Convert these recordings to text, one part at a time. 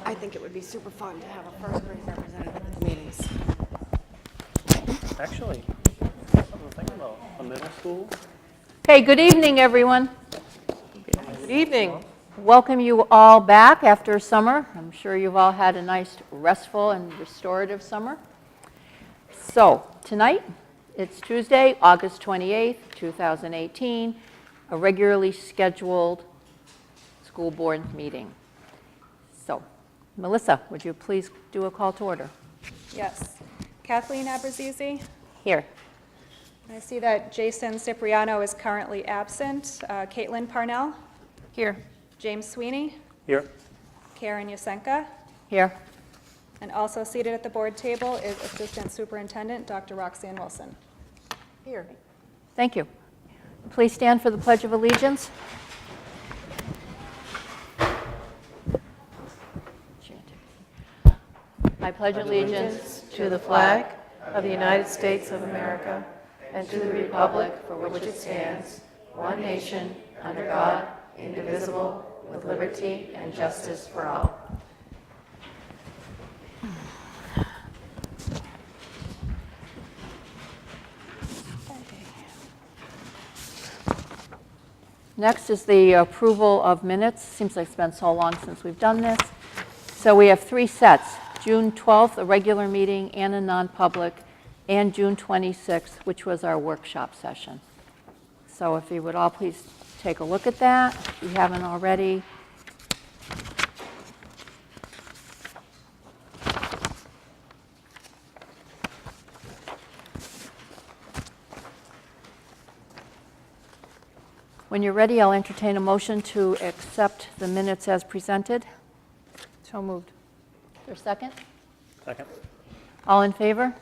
I think it would be super fun to have a first grade representative at the meetings. Actually, something to think about. A middle school. Okay, good evening, everyone. Good evening. Welcome you all back after summer. I'm sure you've all had a nice, restful, and restorative summer. So, tonight, it's Tuesday, August 28th, 2018, a regularly scheduled school board meeting. So, Melissa, would you please do a call to order? Yes. Kathleen Abrazizi. Here. I see that Jason Cipriano is currently absent. Caitlin Parnell. Here. James Sweeney. Here. Karen Yusenka. Here. And also seated at the board table is Assistant Superintendent Dr. Roxanne Wilson. Here. Thank you. Please stand for the Pledge of Allegiance. I pledge allegiance to the flag of the United States of America and to the republic for which it stands, one nation, under God, indivisible, with liberty and justice for all. Next is the approval of minutes. Seems like it's been so long since we've done this. So we have three sets. June 12th, a regular meeting and a non-public, and June 26th, which was our workshop session. So if you would all please take a look at that, if you haven't already. When you're ready, I'll entertain a motion to accept the minutes as presented. So moved. For a second? Second. All in favor?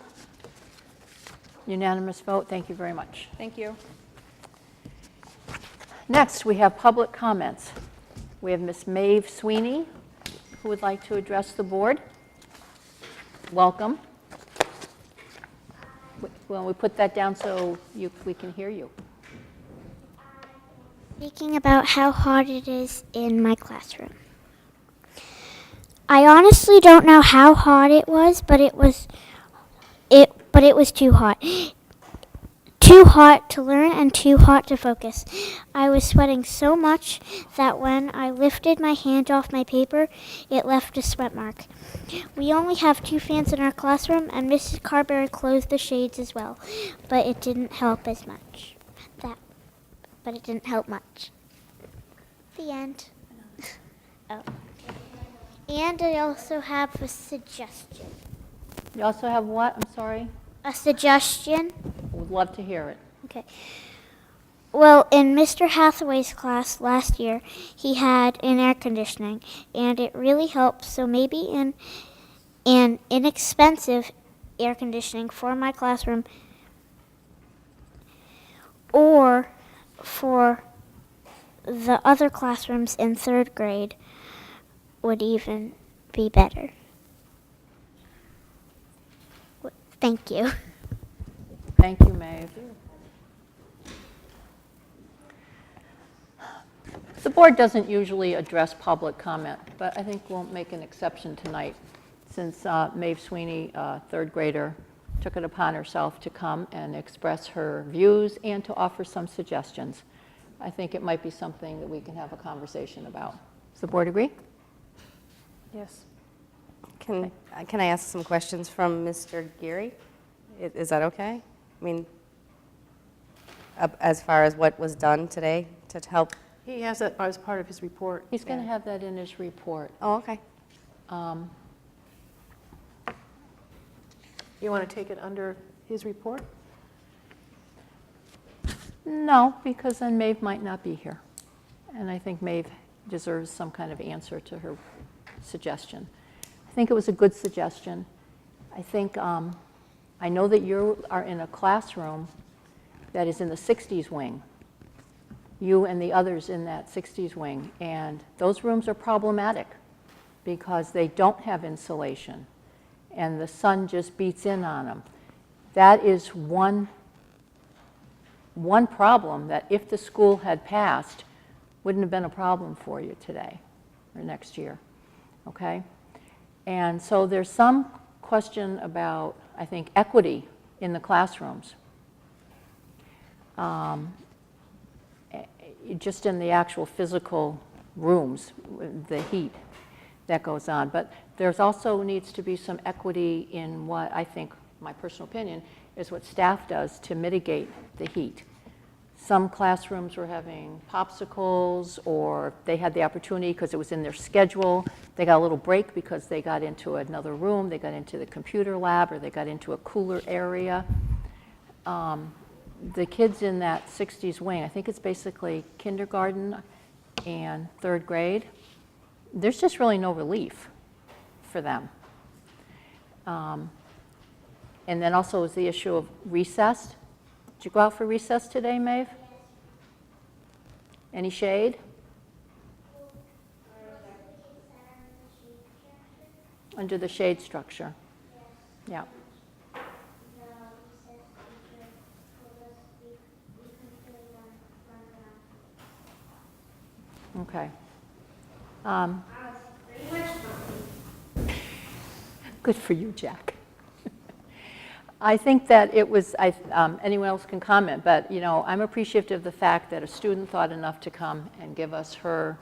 Unanimous vote. Thank you very much. Thank you. Next, we have public comments. We have Ms. Maeve Sweeney, who would like to address the board. Welcome. Well, we put that down so we can hear you. Speaking about how hot it is in my classroom. I honestly don't know how hot it was, but it was too hot. Too hot to learn and too hot to focus. I was sweating so much that when I lifted my hand off my paper, it left a sweat mark. We only have 2 fans in our classroom, and Mrs. Carberry closed the shades as well, but it didn't help as much. But it didn't help much. The end. Oh. And I also have a suggestion. You also have what? I'm sorry. A suggestion? Would love to hear it. Okay. Well, in Mr. Hathaway's class last year, he had an air conditioning, and it really helped. So maybe an inexpensive air conditioning for my classroom, or for the other classrooms in 3rd grade would even be better. Thank you. Thank you, Maeve. The board doesn't usually address public comment, but I think we'll make an exception tonight since Maeve Sweeney, 3rd grader, took it upon herself to come and express her views and to offer some suggestions. I think it might be something that we can have a conversation about. Does the board agree? Yes. Can I ask some questions from Mr. Geary? Is that okay? I mean, as far as what was done today to help? He has that as part of his report. He's going to have that in his report. Oh, okay. You want to take it under his report? No, because then Maeve might not be here. And I think Maeve deserves some kind of answer to her suggestion. I think it was a good suggestion. I think, I know that you are in a classroom that is in the 60s wing. You and the others in that 60s wing. And those rooms are problematic because they don't have insulation and the sun just beats in on them. That is one problem that if the school had passed, wouldn't have been a problem for you today or next year, okay? And so there's some question about, I think, equity in the classrooms. Just in the actual physical rooms, the heat that goes on. But there's also needs to be some equity in what I think, my personal opinion, is what staff does to mitigate the heat. Some classrooms were having popsicles, or they had the opportunity because it was in their schedule. They got a little break because they got into another room, they got into the computer lab, or they got into a cooler area. The kids in that 60s wing, I think it's basically kindergarten and 3rd grade, there's just really no relief for them. And then also is the issue of recess. Did you go out for recess today, Maeve? Any shade? Under the shade structure. Yeah. Okay. Good for you, Jack. I think that it was, anyone else can comment, but I'm appreciative of the fact that a student thought enough to come and give us her,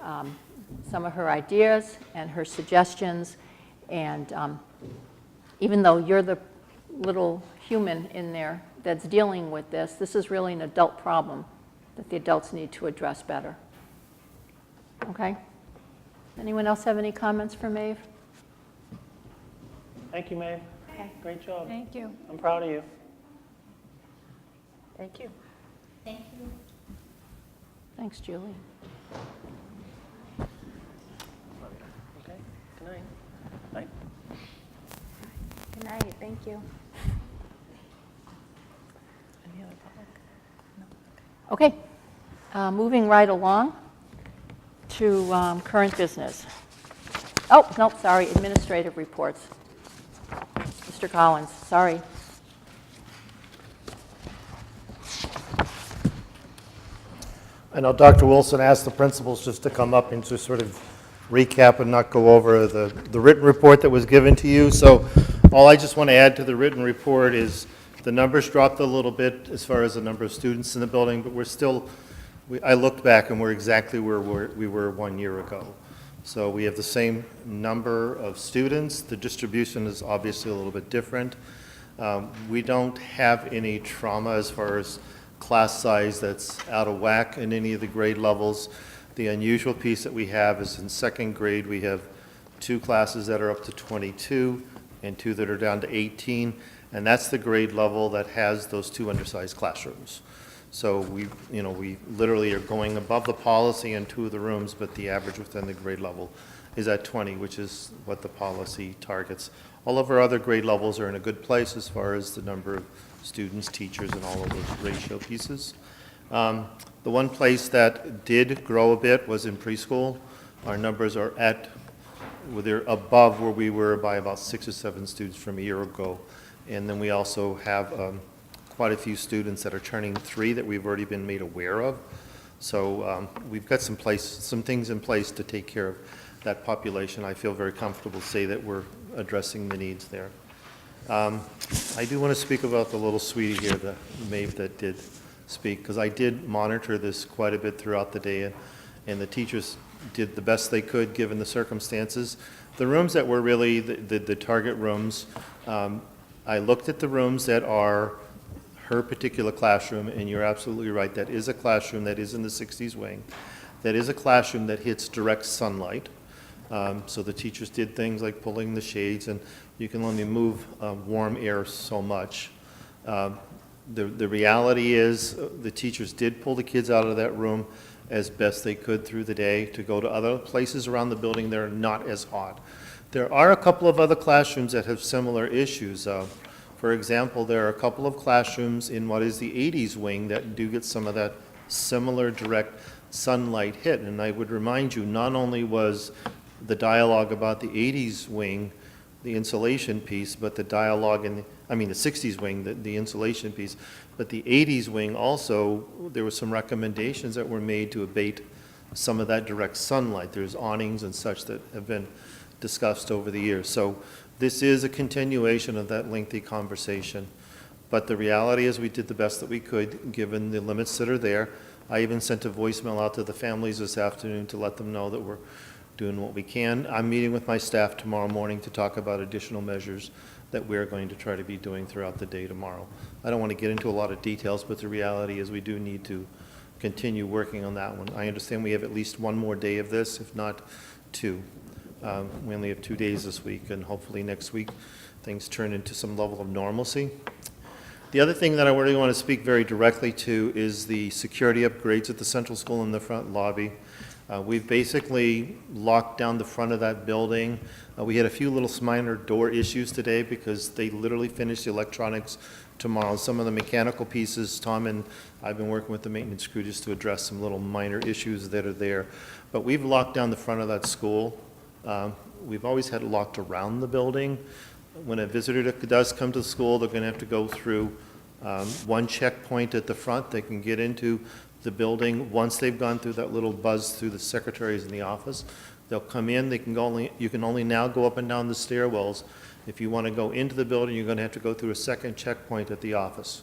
some of her ideas and her suggestions. And even though you're the little human in there that's dealing with this, this is really an adult problem that the adults need to address better. Okay? Anyone else have any comments for Maeve? Thank you, Maeve. Okay. Great job. Thank you. I'm proud of you. Thank you. Thank you. Thanks, Julie. Okay, good night. Night. Good night, thank you. Any other public? Okay, moving right along to current business. Oh, nope, sorry, administrative reports. Mr. Collins, sorry. I know Dr. Wilson asked the principals just to come up and just sort of recap and not go over the written report that was given to you. So all I just want to add to the written report is the numbers dropped a little bit as far as the number of students in the building, but we're still, I looked back and we're exactly where we were 1 year ago. So we have the same number of students. The distribution is obviously a little bit different. We don't have any trauma as far as class size that's out of whack in any of the grade levels. The unusual piece that we have is in 2nd grade, we have 2 classes that are up to 22 and 2 that are down to 18, and that's the grade level that has those 2 undersized classrooms. So we literally are going above the policy in 2 of the rooms, but the average within the grade level is at 20, which is what the policy targets. All of our other grade levels are in a good place as far as the number of students, teachers, and all of those ratio pieces. The one place that did grow a bit was in preschool. Our numbers are they're above where we were by about 6 or 7 students from a year ago. And then we also have quite a few students that are turning 3 that we've already been made aware of. So we've got some things in place to take care of that population. I feel very comfortable to say that we're addressing the needs there. I do want to speak about the little sweetie here, the Maeve that did speak, because I did monitor this quite a bit throughout the day, and the teachers did the best they could given the circumstances. The rooms that were really the target rooms, I looked at the rooms that are her particular classroom, and you're absolutely right, that is a classroom that is in the 60s wing. That is a classroom that hits direct sunlight. So the teachers did things like pulling the shades, and you can only move warm air so much. The reality is the teachers did pull the kids out of that room as best they could through the day to go to other places around the building that are not as hot. There are a couple of other classrooms that have similar issues. For example, there are a couple of classrooms in what is the 80s wing that do get some of that similar direct sunlight hit. And I would remind you, not only was the dialogue about the 80s wing, the insulation piece, but the dialogue in the 60s wing, the insulation piece, but the 80s wing also, there were some recommendations that were made to abate some of that direct sunlight. There's awnings and such that have been discussed over the years. So this is a continuation of that lengthy conversation. But the reality is we did the best that we could, given the limits that are there. I even sent a voicemail out to the families this afternoon to let them know that we're doing what we can. I'm meeting with my staff tomorrow morning to talk about additional measures that we're going to try to be doing throughout the day tomorrow. I don't want to get into a lot of details, but the reality is we do need to continue working on that one. I understand we have at least one more day of this, if not two. We only have 2 days this week, and hopefully next week things turn into some level of normalcy. The other thing that I really want to speak very directly to is the security upgrades at the central school in the front lobby. We've basically locked down the front of that building. We had a few little minor door issues today because they literally finished the electronics tomorrow. Some of the mechanical pieces, Tom and I've been working with the maintenance crew just to address some little minor issues that are there. But we've locked down the front of that school. We've always had it locked around the building. When a visitor does come to the school, they're going to have to go through one checkpoint at the front. They can get into the building. Once they've gone through that little buzz through the secretaries in the office, they'll come in. You can only now go up and down the stairwells. If you want to go into the building, you're going to have to go through a second checkpoint at the office.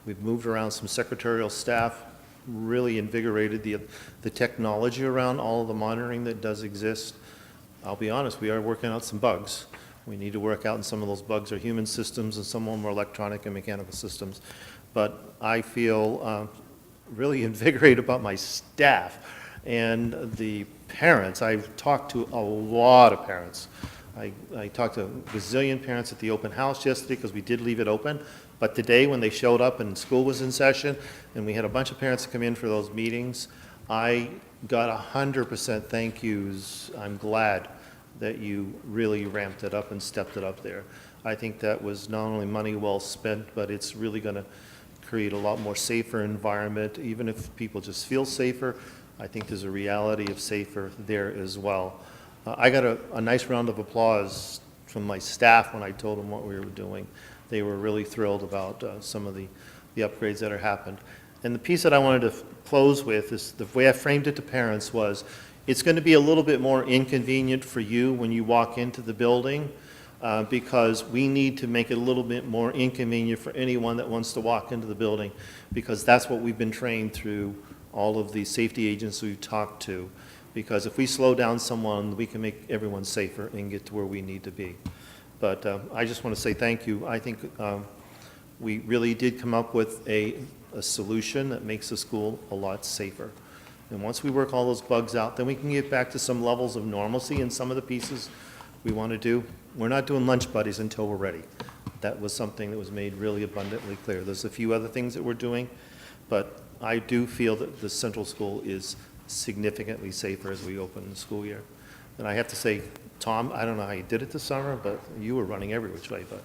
We've moved around some secretarial staff, really invigorated the technology around all of the monitoring that does exist. I'll be honest, we are working out some bugs. We need to work out, and some of those bugs are human systems, and some of them are electronic and mechanical systems. But I feel really invigorated about my staff and the parents. I've talked to a lot of parents. I talked to a gazillion parents at the open house yesterday because we did leave it open. But today, when they showed up and school was in session, and we had a bunch of parents come in for those meetings, I got 100% thank yous. I'm glad that you really ramped it up and stepped it up there. I think that was not only money well spent, but it's really going to create a lot more safer environment. Even if people just feel safer, I think there's a reality of safer there as well. I got a nice round of applause from my staff when I told them what we were doing. They were really thrilled about some of the upgrades that have happened. And the piece that I wanted to close with is the way I framed it to parents was, it's going to be a little bit more inconvenient for you when you walk into the building because we need to make it a little bit more inconvenient for anyone that wants to walk into the building, because that's what we've been trained through all of the safety agents we've talked to. Because if we slow down someone, we can make everyone safer and get to where we need to be. But I just want to say thank you. I think we really did come up with a solution that makes the school a lot safer. And once we work all those bugs out, then we can get back to some levels of normalcy in some of the pieces we want to do. We're not doing lunch buddies until we're ready. That was something that was made really abundantly clear. There's a few other things that we're doing, but I do feel that the central school is significantly safer as we open the school year. And I have to say, Tom, I don't know how you did it this summer, but you were running every which way. But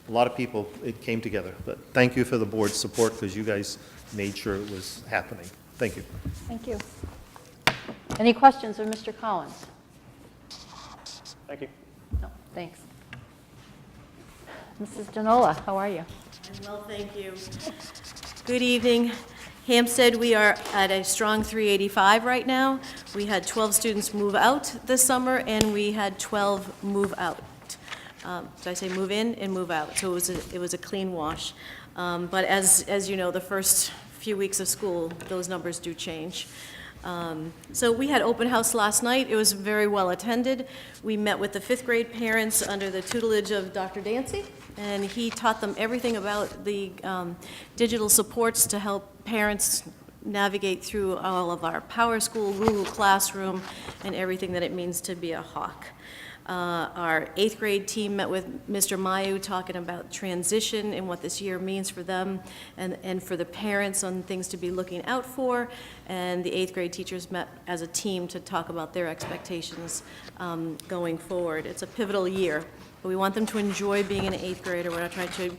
a lot of people, it came together. But thank you for the board's support, because you guys made sure it was happening. Thank you. Thank you. Any questions of Mr. Collins? Thank you. No, thanks. Mrs. Denola, how are you? I'm well, thank you. Good evening. Hampstead, we are at a strong 385 right now. We had 12 students move out this summer, and we had 12 move out. Did I say move in and move out? So it was a clean wash. But as you know, the first few weeks of school, those numbers do change. So we had open house last night. It was very well attended. We met with the 5th grade parents under the tutelage of Dr. Dancy, and he taught them everything about the digital supports to help parents navigate through all of our Power School, Google Classroom, and everything that it means to be a hawk. Our 8th grade team met with Mr. Mayu talking about transition and what this year means for them and for the parents on things to be looking out for. And the 8th grade teachers met as a team to talk about their expectations going forward. It's a pivotal year, but we want them to enjoy being an 8th grader. We're not trying to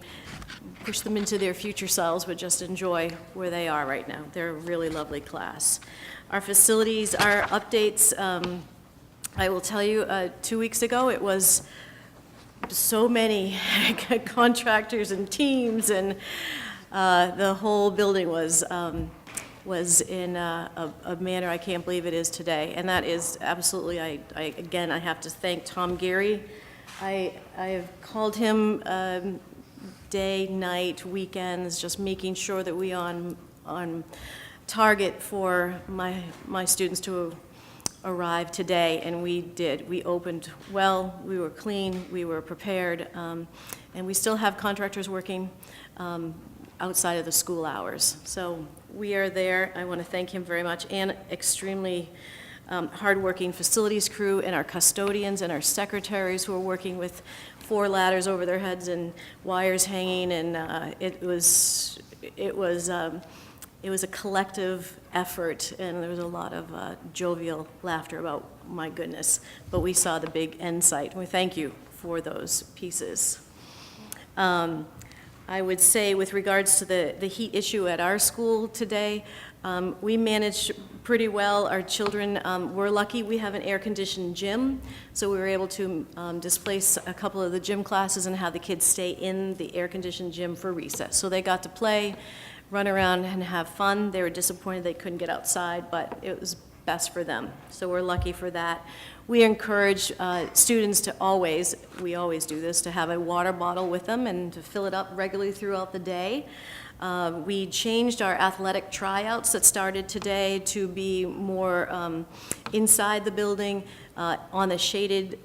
push them into their future selves, but just enjoy where they are right now. They're a really lovely class. Our facilities, our updates, I will tell you, 2 weeks ago, it was so many contractors and teams, and the whole building was was in a manner I can't believe it is today. And that is absolutely, again, I have to thank Tom Gary. I have called him day, night, weekends, just making sure that we on target for my students to arrive today, and we did. We opened well, we were clean, we were prepared, and we still have contractors working outside of the school hours. So we are there. I want to thank him very much, and extremely hardworking facilities crew, and our custodians and our secretaries who are working with 4 ladders over their heads and wires hanging, and it was a collective effort, and there was a lot of jovial laughter about, my goodness, but we saw the big end sight, and we thank you for those pieces. I would say with regards to the heat issue at our school today, we managed pretty well. Our children were lucky. We have an air-conditioned gym, so we were able to displace a couple of the gym classes and have the kids stay in the air-conditioned gym for recess. So they got to play, run around and have fun. They were disappointed they couldn't get outside, but it was best for them. So we're lucky for that. We encourage students to always, we always do this, to have a water bottle with them and to fill it up regularly throughout the day. We changed our athletic tryouts that started today to be more inside the building on the shaded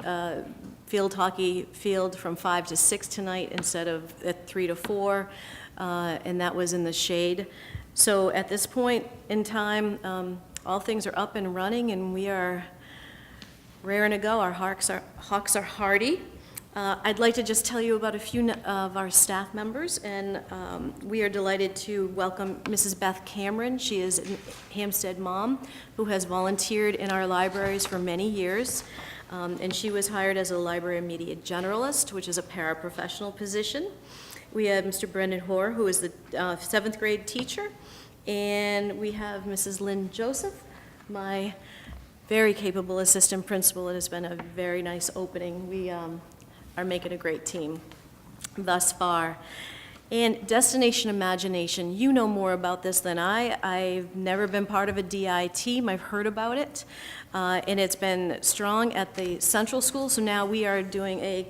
field hockey field from 5 to 6 tonight instead of at 3 to 4. And that was in the shade. So at this point in time, all things are up and running, and we are raring to go. Our Hawks are hardy. I'd like to just tell you about a few of our staff members, and we are delighted to welcome Mrs. Beth Cameron. She is a Hsdsb mom who has volunteered in our libraries for many years, and she was hired as a library media generalist, which is a paraprofessional position. We have Mr. Brendan Hoare, who is the 7th grade teacher, and we have Mrs. Lynn Joseph, my very capable assistant principal. It has been a very nice opening. We are making a great team thus far. And Destination Imagination, you know more about this than I. I've never been part of a DI team. I've heard about it, and it's been strong at the central school, so now we are doing a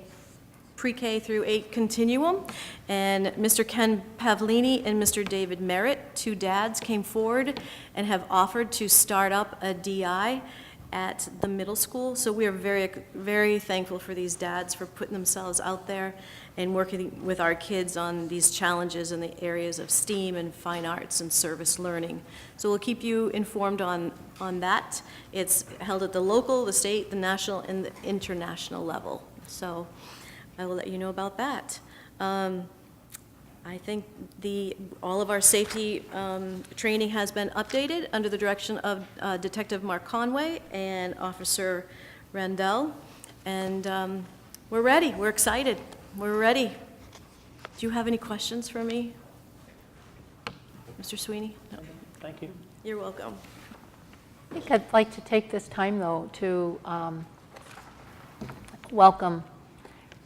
pre-K through 8 continuum, and Mr. Ken Pavlini and Mr. David Merritt, 2 dads, came forward and have offered to start up a DI at the middle school. So we are very, very thankful for these dads for putting themselves out there and working with our kids on these challenges in the areas of STEAM and fine arts and service learning. So we'll keep you informed on that. It's held at the local, the state, the national, and the international level. So I will let you know about that. I think all of our safety training has been updated under the direction of Detective Mark Conway and Officer Randell, and we're ready. We're excited. We're ready. Do you have any questions for me, Mr. Sweeney? No. Thank you. You're welcome. I think I'd like to take this time, though, to welcome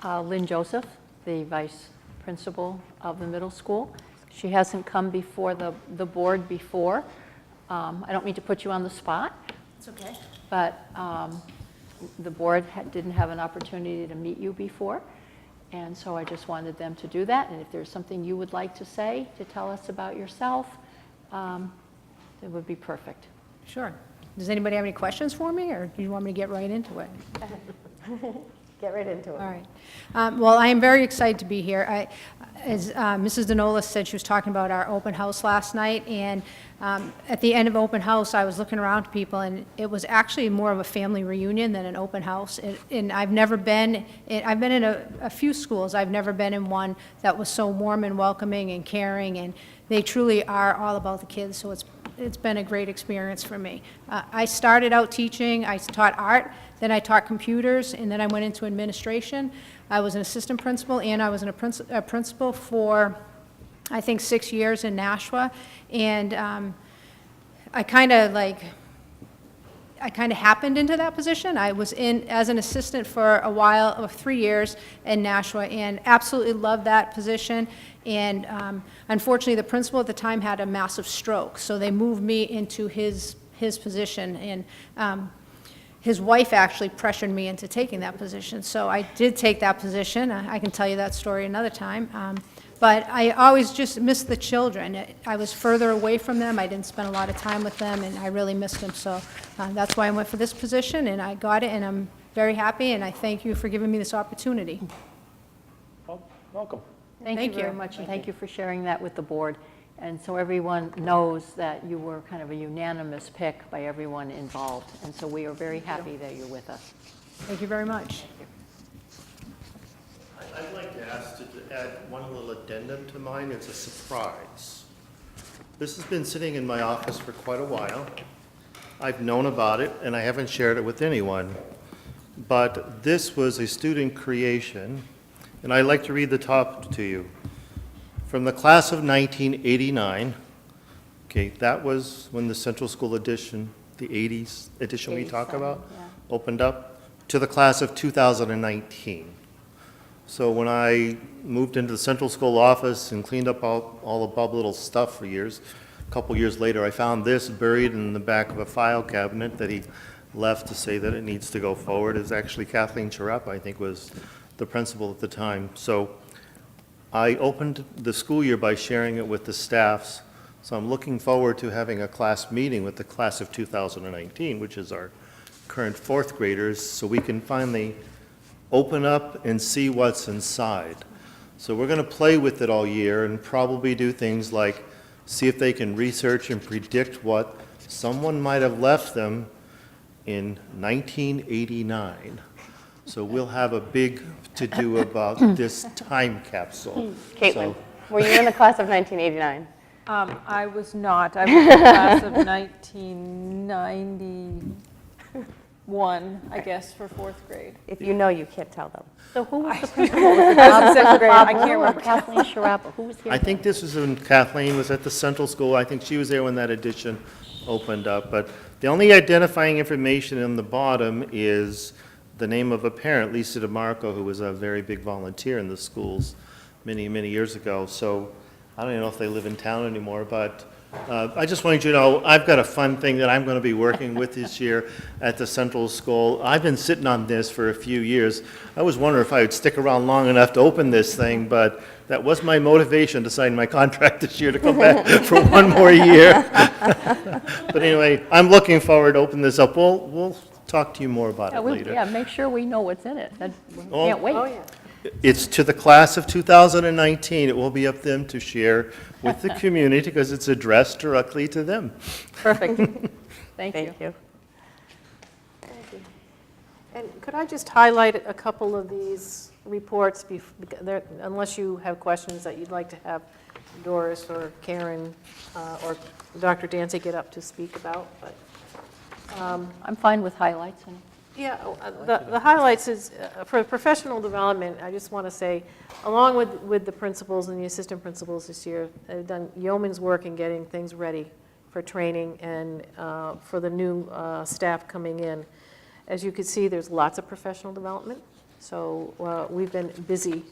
Lynn Joseph, the vice principal of the middle school. She hasn't come before the board before. I don't mean to put you on the spot. It's okay. But the board didn't have an opportunity to meet you before, and so I just wanted them to do that. And if there's something you would like to say, to tell us about yourself, it would be perfect. Sure. Does anybody have any questions for me, or do you want me to get right into it? Get right into it. All right. Well, I am very excited to be here. As Mrs. Denola said, she was talking about our open house last night, and at the end of open house, I was looking around to people, and it was actually more of a family reunion than an open house. And I've been in a few schools. I've never been in one that was so warm and welcoming and caring, and they truly are all about the kids, so it's been a great experience for me. I started out teaching. I taught art, then I taught computers, and then I went into administration. I was an assistant principal, and I was a principal for, I think, 6 years in Nashua. And I kind of I kind of happened into that position. I was in as an assistant for a while, 3 years in Nashua, and absolutely loved that position. And unfortunately, the principal at the time had a massive stroke, so they moved me into his position. And his wife actually pressured me into taking that position. So I did take that position. I can tell you that story another time. But I always just missed the children. I was further away from them. I didn't spend a lot of time with them, and I really missed them. So that's why I went for this position, and I got it, and I'm very happy, and I thank you for giving me this opportunity. Well, welcome. Thank Thank you very you. much, and thank you for sharing that with the board. And so everyone knows that you were kind of a unanimous pick by everyone involved. And so we are very happy that you're with us. Thank you very much. I'd like to ask to add one little addendum to mine. It's a surprise. This has been sitting in my office for quite a while. I've known about it, and I haven't shared it with anyone. But this was a student creation, and I'd like to read the top to you. From the class of 1989, okay, that was when the Central School edition, the 80s edition we talk 87, about, yeah. opened up, to the class of 2019. So when I moved into the Central School office and cleaned up all the Bob Little stuff for years, a couple years later, I found this buried in the back of a file cabinet that he left to say that it needs to go forward. It's actually Kathleen Charappa, I think, was the principal at the time. So I opened the school year by sharing it with the staffs. So I'm looking forward to having a class meeting with the class of 2019, which is our current fourth graders, so we can finally open up and see what's inside. So we're going to play with it all year and probably do things like see if they can research and predict what someone might have left them in 1989. So we'll have a big to-do about this time capsule. Caitlin, So- were you in the class of 1989? I was not. I was in the class of 1991, I guess, for fourth grade. If you know, you can't tell them. So who was the principal? Was it Bob Little, I can't or remember. Kathleen Charappa? Who was here? I think this was when Kathleen was at the Central School. I think she was there when that edition opened up. But the only identifying information in the bottom is the name of a parent, Lisa DeMarco, who was a very big volunteer in the schools many, many years ago. So I don't even know if they live in town anymore, but I just wanted you to know, I've got a fun thing that I'm going to be working with this year at the Central School. I've been sitting on this for a few years. I was wondering if I would stick around long enough to open this thing, but that was my motivation to sign my contract this year, to come back for one more year. But anyway, I'm looking forward to opening this up. We'll talk to you more about it later. Yeah, make sure we know what's in it. We Oh. can't wait. Oh, yeah. It's to the class of 2019. It will be up to them to share with the community because it's addressed directly to them. Perfect. Thank you. Thank you. And could I just highlight a couple of these reports, unless you have questions that you'd like to have Doris or Karen or Dr. Dancy get up to speak about, but. I'm fine with highlights. Yeah, the highlights is, for professional development, I just want to say, along with the principals and the assistant principals this year, they've done yeoman's work in getting things ready for training and for the new staff coming in. As you can see, there's lots of professional development, so we've been busy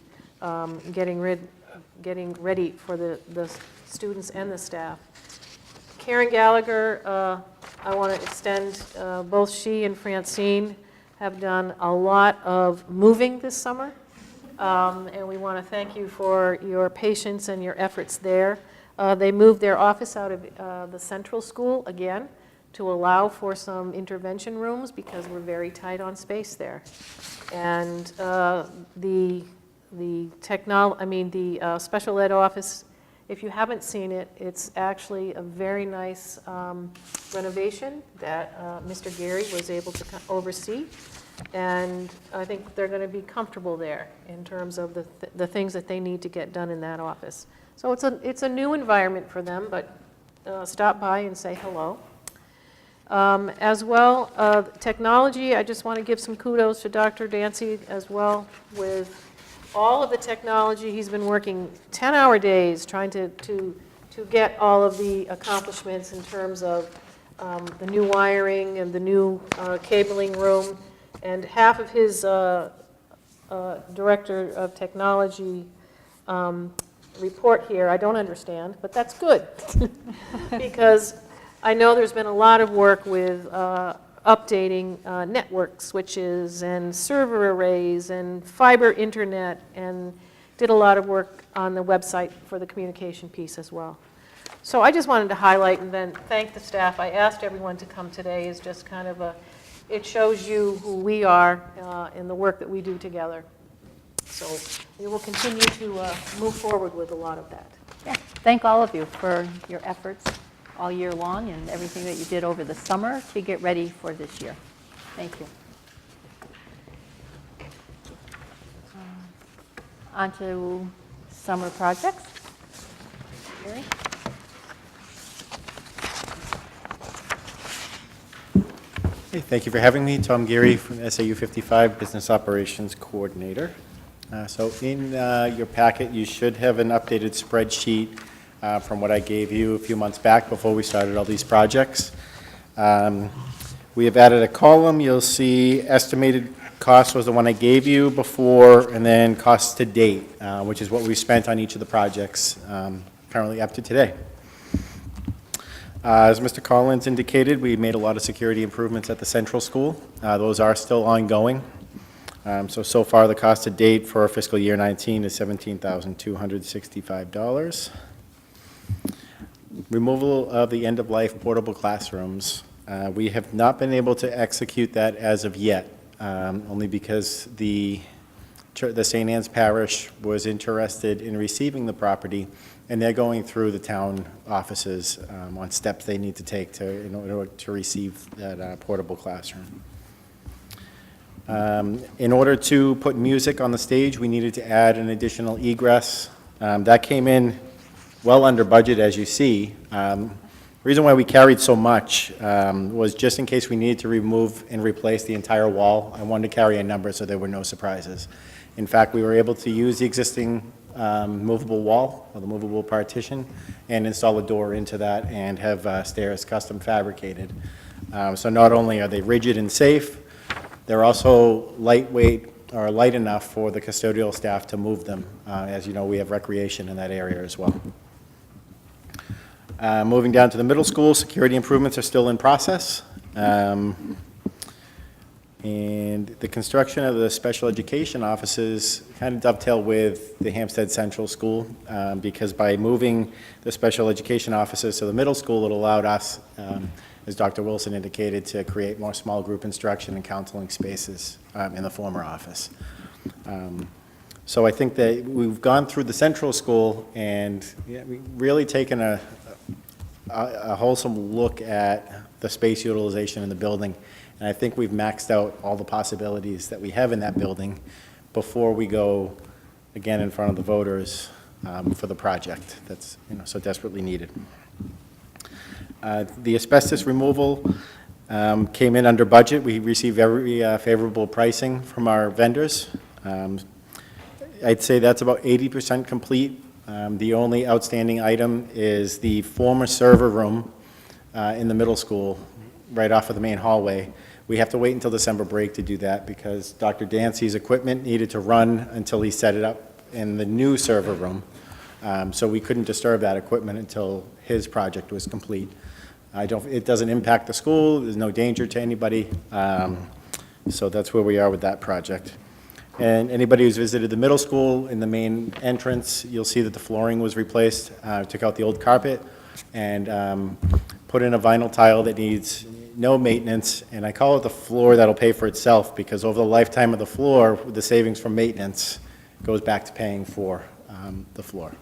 getting ready for the students and the staff. Karen Gallagher, I want to extend, both she and Francine have done a lot of moving this summer, and we want to thank you for your patience and your efforts there. They moved their office out of the Central School again to allow for some intervention rooms because we're very tight on space there. And the special ed office, if you haven't seen it, it's actually a very nice renovation that Mr. Gary was able to oversee. And I think they're going to be comfortable there in terms of the things that they need to get done in that office. So it's a new environment for them, but stop by and say hello. As well, technology, I just want to give some kudos to Dr. Dancy as well with all of the technology. He's been working 10-hour days trying to get all of the accomplishments in terms of the new wiring and the new cabling room, and half of his Director of Technology report here I don't understand, but that's good. Because I know there's been a lot of work with updating network switches and server arrays and fiber internet, and did a lot of work on the website for the communication piece as well. So I just wanted to highlight and then thank the staff. I asked everyone to come today as just kind of it shows you who we are in the work that we do together. So we will continue to move forward with a lot of that. Yeah, thank all of you for your efforts all year long and everything that you did over the summer to get ready for this year. Thank you. On to summer projects. Gary? Hey, thank you for having me. Tom Geary from SAU 55, Business Operations Coordinator. So in your packet, you should have an updated spreadsheet from what I gave you a few months back before we started all these projects. We have added a column. You'll see estimated cost was the one I gave you before, and then costs to date, which is what we spent on each of the projects currently up to today. As Mr. Collins indicated, we made a lot of security improvements at the central school. Those are still ongoing. So far, the cost to date for fiscal year 19 is $17,265. Removal of the end-of-life portable classrooms. We have not been able to execute that as of yet, only because the St. Anne's Parish was interested in receiving the property, and they're going through the town offices on steps they need to take in order to receive that portable classroom. In order to put music on the stage, we needed to add an additional egress. That came in well under budget, as you see. The reason why we carried so much was just in case we needed to remove and replace the entire wall. I wanted to carry a number so there were no surprises. In fact, we were able to use the existing movable wall, or the movable partition, and install a door into that and have stairs custom fabricated. So not only are they rigid and safe, they're also lightweight or light enough for the custodial staff to move them. As you know, we have recreation in that area as well. Moving down to the middle school, security improvements are still in process. And the construction of the special education offices kind of dovetail with the Hampstead Central School, because by moving the special education offices to the middle school, it allowed us, as Dr. Wilson indicated, to create more small group instruction and counseling spaces in the former office. So I think that we've gone through the central school and we've really taken a wholesome look at the space utilization in the building. And I think we've maxed out all the possibilities that we have in that building before we go again in front of the voters for the project that's so desperately needed. The asbestos removal came in under budget. We received very favorable pricing from our vendors. I'd say that's about 80% complete. The only outstanding item is the former server room in the middle school, right off of the main hallway. We have to wait until December break to do that because Dr. Dancy's equipment needed to run until he set it up in the new server room. So we couldn't disturb that equipment until his project was complete. It doesn't impact the school. There's no danger to anybody. So that's where we are with that project. And anybody who's visited the middle school, in the main entrance, you'll see that the flooring was replaced. Took out the old carpet and put in a vinyl tile that needs no maintenance. And I call it the floor that'll pay for itself because over the lifetime of the floor, the savings from maintenance goes back to paying for the floor.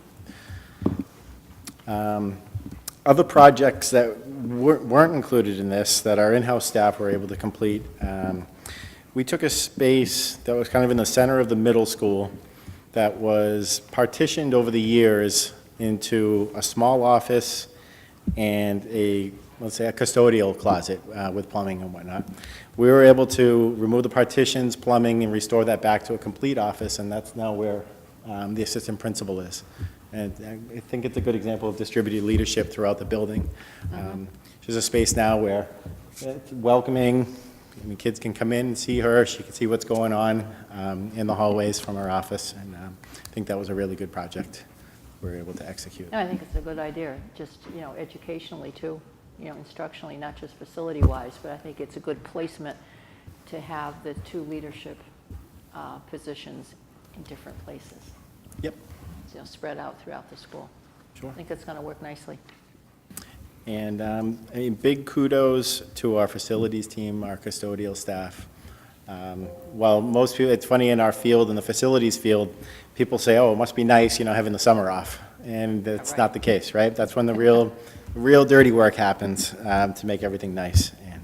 Other projects that weren't included in this that our in-house staff were able to complete, we took a space that was kind of in the center of the middle school that was partitioned over the years into a small office and let's say a custodial closet with plumbing and whatnot. We were able to remove the partitions, plumbing, and restore that back to a complete office, and that's now where the assistant principal is. And I think it's a good example of distributed leadership throughout the building. There's a space now where it's welcoming. I mean, kids can come in and see her. She can see what's going on in the hallways from her office. And I think that was a really good project we were able to execute. No, I think it's a good idea, just, educationally too, instructionally, not just facility-wise, but I think it's a good placement to have the two leadership positions in different places, Yep, spread out throughout the school. sure. I think it's going to work nicely. And I mean, big kudos to our facilities team, our custodial staff. While most people, it's funny in our field, in the facilities field, people say, oh, it must be nice, having the summer off. And that's not the case, right? That's when the real dirty work happens to make everything nice. And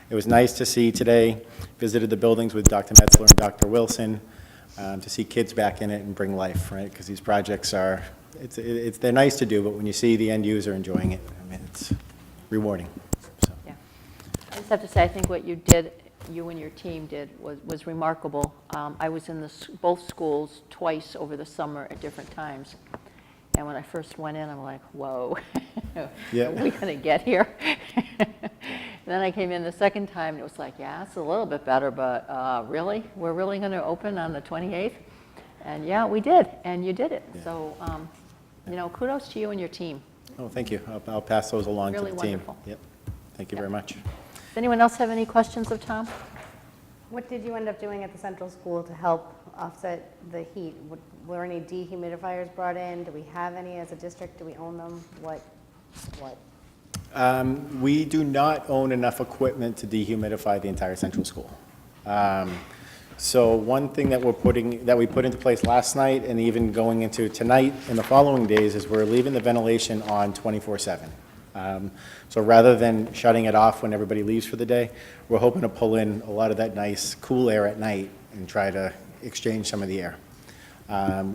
it was nice to see today, visited the buildings with Dr. Metzler and Dr. Wilson, to see kids back in it and bring life, right? Because these projects are, they're nice to do, but when you see the end user enjoying it, I mean, it's rewarding. So. Yeah. I just have to say, I think what you did, you and your team did, was remarkable. I was in both schools twice over the summer at different times. And when I first went in, I'm like, whoa, Yeah. are we going to get here? Then I came in the second time, and it was like, yeah, it's a little bit better, but really? We're really going to open on the 28th? And yeah, we did, and you did it. Yeah. So, kudos to you and your team. Oh, thank you. I'll pass those along Really to the team. wonderful. Yep. Thank you very much. Does anyone else have any questions of Tom? What did you end up doing at the central school to help offset the heat? Were any dehumidifiers brought in? Do we have any as a district? Do we own them? What? We do not own enough equipment to dehumidify the entire central school. So one thing that we put into place last night and even going into tonight and the following days is we're leaving the ventilation on 24/7. So rather than shutting it off when everybody leaves for the day, we're hoping to pull in a lot of that nice cool air at night and try to exchange some of the air.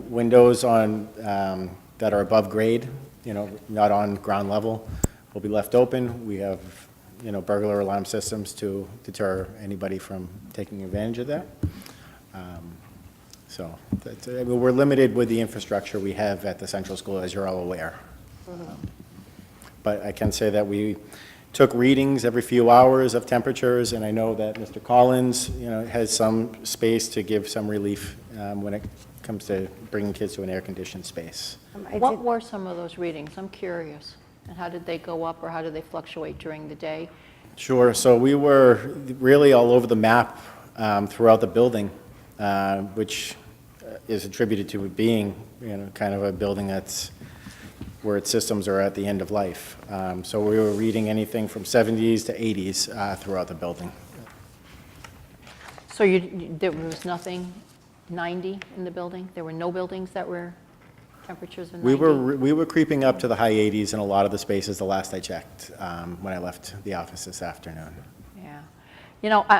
Windows on that are above grade, not on ground level, will be left open. We have, burglar alarm systems to deter anybody from taking advantage of that. So we're limited with the infrastructure we have at the central school, as you're all aware. But I can say that we took readings every few hours of temperatures, and I know that Mr. Collins, has some space to give some relief when it comes to bringing kids to an air-conditioned space. What were some of those readings? I'm curious. And how did they go up, or how did they fluctuate during the day? Sure. So we were really all over the map throughout the building, which is attributed to it being, kind of a building that's where its systems are at the end of life. So we were reading anything from 70s to 80s throughout the building. So there was nothing 90 in the building? There were no buildings that were temperatures of 90? We were creeping up to the high 80s in a lot of the spaces the last I checked when I left the office this afternoon. Yeah.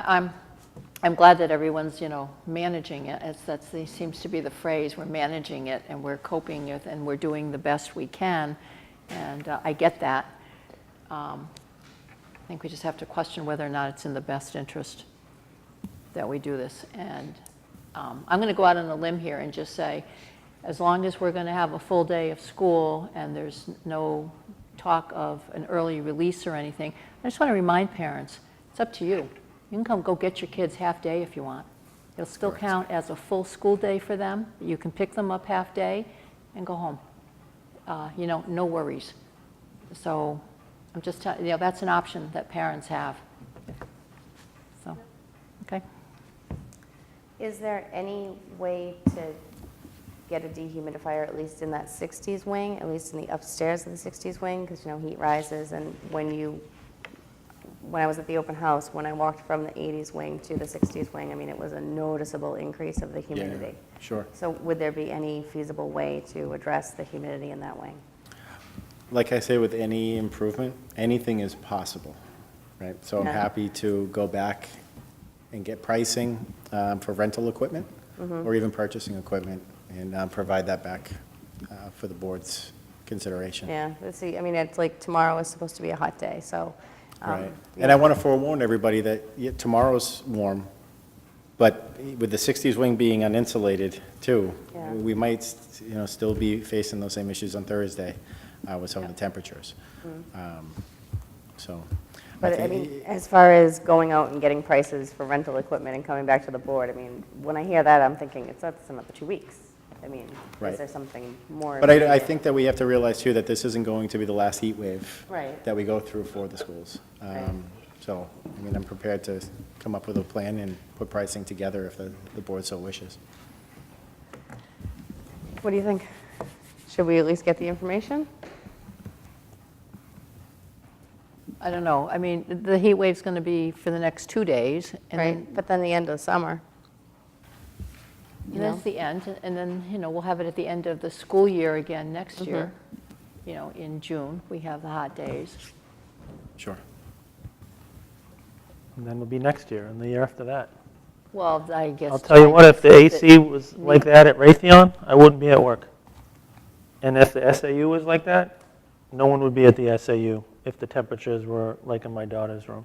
I'm glad that everyone's, managing it. That seems to be the phrase. We're managing it, and we're coping with, and we're doing the best we can. And I get that. I think we just have to question whether or not it's in the best interest that we do this. And I'm going to go out on a limb here and just say, as long as we're going to have a full day of school and there's no talk of an early release or anything, I just want to remind parents, it's up to you. You can come go get your kids half day if you want. It'll still count as a full school day for them. You can pick them up half day and go home. No worries. So I'm just telling you, that's an option that parents have. So, okay. Is there any way to get a dehumidifier, at least in that 60s wing, at least in the upstairs of the 60s wing? Because, heat rises, and when I was at the open house, when I walked from the 80s wing to the 60s wing, I mean, it was a noticeable increase of the humidity. Yeah, sure. So would there be any feasible way to address the humidity in that wing? Like I say, with any improvement, anything is possible, right? So I'm happy to go back and get pricing for rental equipment or even purchasing equipment and provide that back for the board's consideration. Yeah, see, I mean, it's like tomorrow is supposed to be a hot day, so. Right. And I want to forewarn everybody that tomorrow's warm, but with the 60s wing being uninsulated too, we might still be facing those same issues on Thursday with some of the temperatures. So. But I think- mean, as far as going out and getting prices for rental equipment and coming back to the board, I mean, when I hear that, I'm thinking that's another 2 weeks. I mean, Right. is there something more? But I immediate? think that we have to realize too that this isn't going to be the last heat wave Right. that we go through for the schools. Right. So, I mean, I'm prepared to come up with a plan and put pricing together if the board so wishes. What do you think? Should we at least get the information? I don't know. I mean, the heat wave's going to be for the next 2 days. And Right, then- but then the end of the summer. And that's the end, and then, we'll have it at the end of the school year again next year. In June, we have the hot days. Sure. And then it'll be next year and the year after that. Well, I guess. I'll tell you what, if the AC was like that at Raytheon, I wouldn't be at work. And if the SAU was like that, no one would be at the SAU if the temperatures were like in my daughter's room.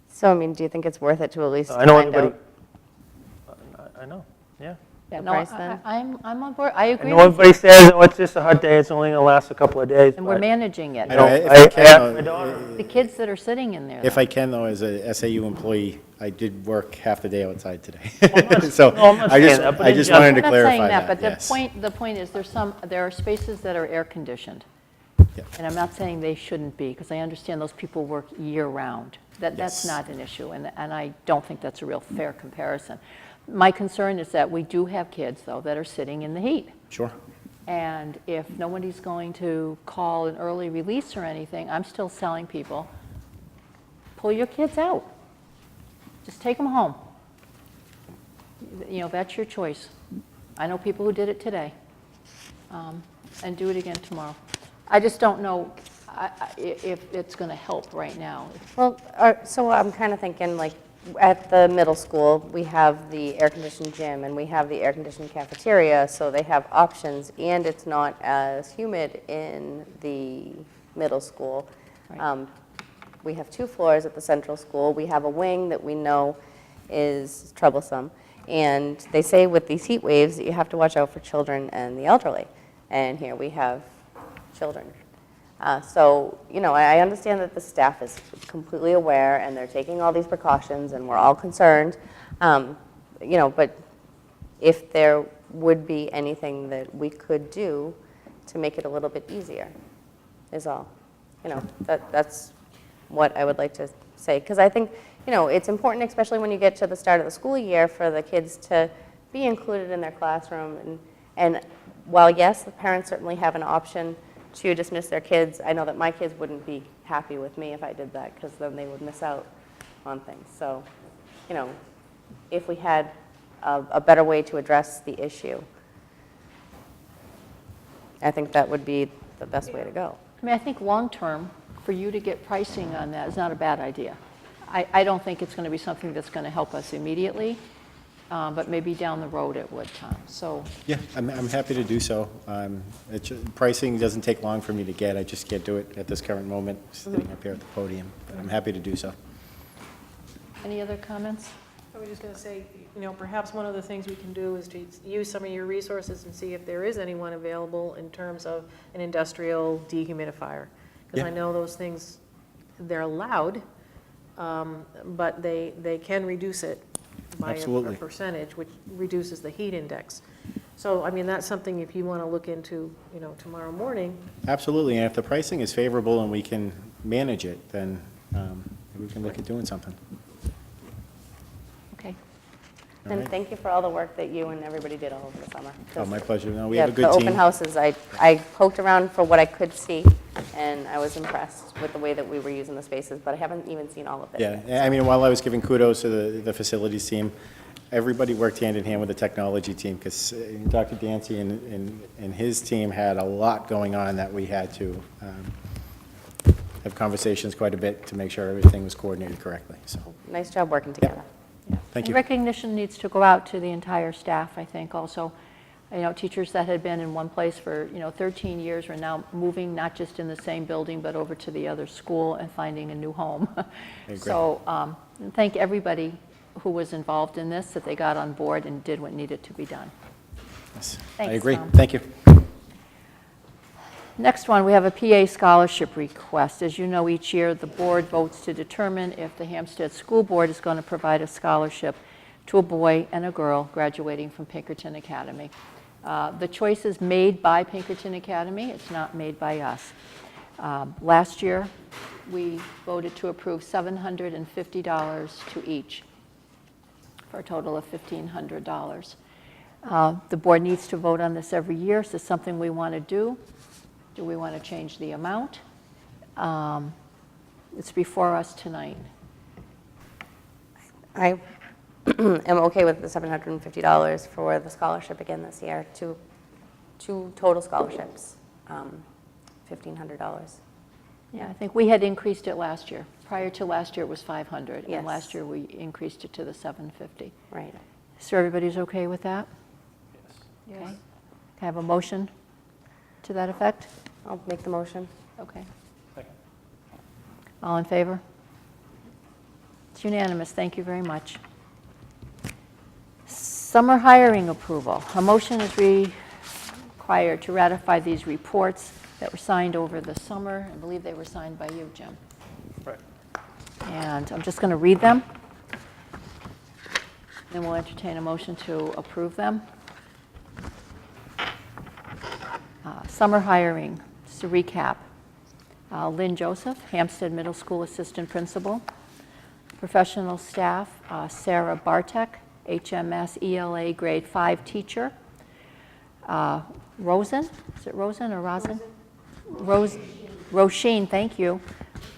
So, I mean, do you think it's worth it to at least I know find everybody, out? I know, yeah. Yeah, the no, price then? I'm on board. I I agree know with you. everybody says, oh, it's just a hot day, it's only gonna last a couple of days. And we're but managing it. I know, if I I can, asked my daughter. The kids that are sitting in there. If though. I can though, as a SAU employee, I did work half the day outside today. not- So no, I'm not I just, saying that, but I in just general. wanted to I'm not clarify saying that, that, but yes. the point is, there are spaces that are air conditioned. Yeah. And I'm not saying they shouldn't be, because I understand those people work year-round. That's Yes. not an issue, and I don't think that's a real fair comparison. My concern is that we do have kids, though, that are sitting in the heat. Sure. And if nobody's going to call an early release or anything, I'm still telling people, pull your kids out. Just take them home. That's your choice. I know people who did it today, and do it again tomorrow. I just don't know if it's going to help right now. Well, so I'm kind of thinking, like, at the middle school, we have the air-conditioned gym, and we have the air-conditioned cafeteria, so they have options, and it's not as humid in the middle school. Right. We have 2 floors at the central school. We have a wing that we know is troublesome, and they say with these heat waves that you have to watch out for children and the elderly, and here we have children. So, I understand that the staff is completely aware and they're taking all these precautions and we're all concerned, but if there would be anything that we could do to make it a little bit easier is all. That's what I would like to say. Because I think, it's important, especially when you get to the start of the school year, for the kids to be included in their classroom. And while, yes, the parents certainly have an option to dismiss their kids, I know that my kids wouldn't be happy with me if I did that, because then they would miss out on things. So, if we had a better way to address the issue, I think that would be the best way to go. I think long-term, for you to get pricing on that is not a bad idea. I don't think it's going to be something that's going to help us immediately, but maybe down the road it would, Tom. So, Yeah, I'm happy to do so. Pricing doesn't take long for me to get. I just can't do it at this current moment, sitting up here at the podium. But I'm happy to do so. any other comments? I was just going to say, perhaps one of the things we can do is to use some of your resources and see if there is anyone available in terms of an industrial dehumidifier. Because Yeah. I know those things, they're allowed, but they can reduce it by a Absolutely. percentage, which reduces the heat index. So, I mean, that's something if you want to look into, tomorrow morning. Absolutely, and if the pricing is favorable and we can manage it, then we can look at doing something. Okay. All And right. thank you for all the work that you and everybody did all over the summer. Oh, my pleasure. No, we Yeah, have a good the team. open houses, I poked around for what I could see, and I was impressed with the way that we were using the spaces, but I haven't even seen all of it. Yeah, I mean, while I was giving kudos to the facilities team, everybody worked hand in hand with the technology team, because Dr. Dancy and his team had a lot going on that we had to have conversations quite a bit to make sure everything was coordinated correctly, so, Nice job working together. thank And you. recognition needs to go out to the entire staff, I think, also. Teachers that had been in one place for, 13 years are now moving, not just in the same building, but over to the other school and finding a new home. agree. So thank everybody who was involved in this, that they got on board and did what needed to be done. Yes, I Thanks, agree. Tom. Thank you. Next one, we have a PA scholarship request. As you know, each year the board votes to determine if the Hampstead School Board is going to provide a scholarship to a boy and a girl graduating from Pinkerton Academy. The choice is made by Pinkerton Academy. It's not made by us. Last year, we voted to approve $750 to each for a total of $1,500. The board needs to vote on this every year. Is this something we want to do? Do we want to change the amount? It's before us tonight. I am okay with the $750 for the scholarship again this year, two total scholarships, $1,500. Yeah, I think we had increased it last year. Prior to last year, it was 500, Yes. and last year we increased it to the 750. Right. So everybody's okay with that? Yes. Okay. Can I have a motion to that effect? I'll make the motion. Okay. Second. All in favor? It's unanimous. Thank you very much. Summer hiring approval. A motion is required to ratify these reports that were signed over the summer. I believe they were signed by you, Jim. Right. And I'm just going to read them. Then we'll entertain a motion to approve them. Summer hiring, just to recap. Lynn Joseph, Hampstead Middle School Assistant Principal. Professional staff, Sarah Bartek, HMS ELA Grade 5 teacher. Rosen, is it Rosen or Rosin? Roisin, thank you.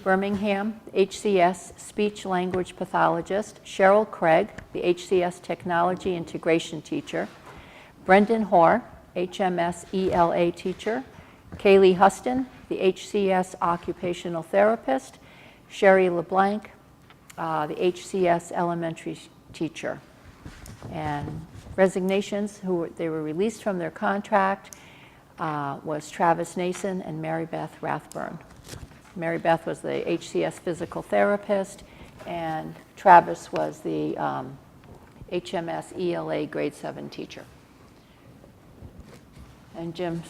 Birmingham, HCS Speech Language Pathologist. Cheryl Craig, the HCS Technology Integration Teacher. Brendan Hoare, HMS ELA teacher. Kaylee Huston, the HCS Occupational Therapist. Sherry LeBlanc, the HCS Elementary teacher. And resignations, they were released from their contract, was Travis Nason and Mary Beth Rathburn. Mary Beth was the HCS Physical Therapist, and Travis was the HMS ELA Grade 7 teacher. And Jim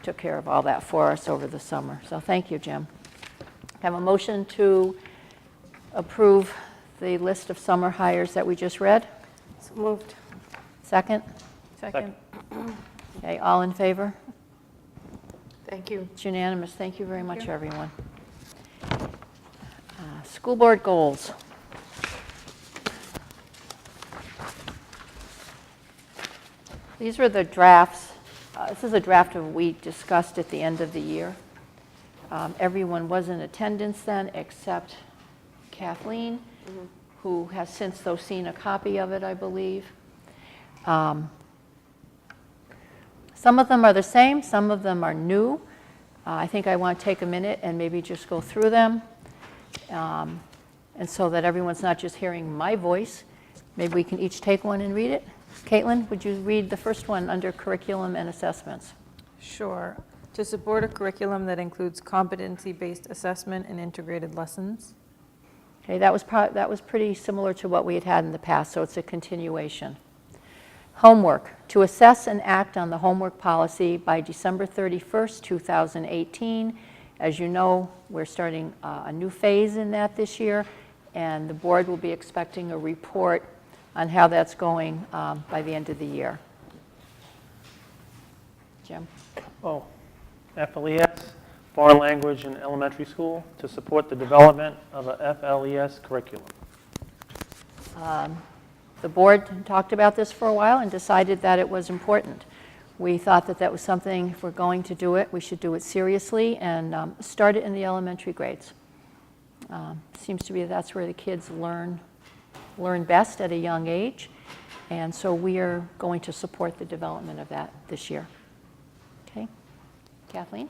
took care of all that for us over the summer. So thank you, Jim. Have a motion to approve the list of summer hires that we just read? So moved. Second? Second. Okay, all in favor? Thank you. It's unanimous. Thank you very much, everyone. School board goals. These were the drafts. This is a draft of what we discussed at the end of the year. Everyone was in attendance then except Kathleen, who has since though seen a copy of it, I believe. Some of them are the same, some of them are new. I think I want to take a minute and maybe just go through them. And so that everyone's not just hearing my voice, maybe we can each take one and read it. Caitlin, would you read the first one under curriculum and assessments? Sure. To support a curriculum that includes competency-based assessment and integrated lessons. Okay, that was pretty similar to what we had in the past, so it's a continuation. Homework, to assess and act on the homework policy by December 31st, 2018. As you know, we're starting a new phase in that this year, and the board will be expecting a report on how that's going by the end of the year. Jim? Oh, FLES, foreign language in elementary school, to support the development of a FLES curriculum. The board talked about this for a while and decided that it was important. We thought that that was something, if we're going to do it, we should do it seriously and start it in the elementary grades. Seems to be that's where the kids learn best at a young age, and so we are going to support the development of that this year. Okay, Kathleen?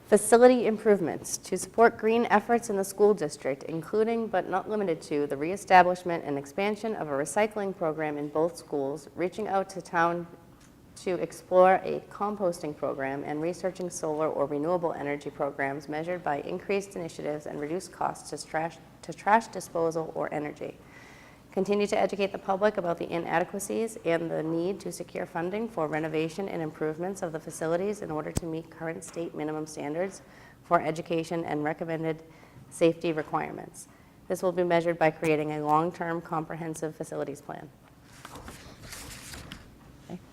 Facility improvements to support green efforts in the school district, including but not limited to the reestablishment and expansion of a recycling program in both schools, reaching out to town to explore a composting program, and researching solar or renewable energy programs measured by increased initiatives and reduced costs to trash disposal or energy. Continue to educate the public about the inadequacies and the need to secure funding for renovation and improvements of the facilities in order to meet current state minimum standards for education and recommended safety requirements. This will be measured by creating a long-term comprehensive facilities plan.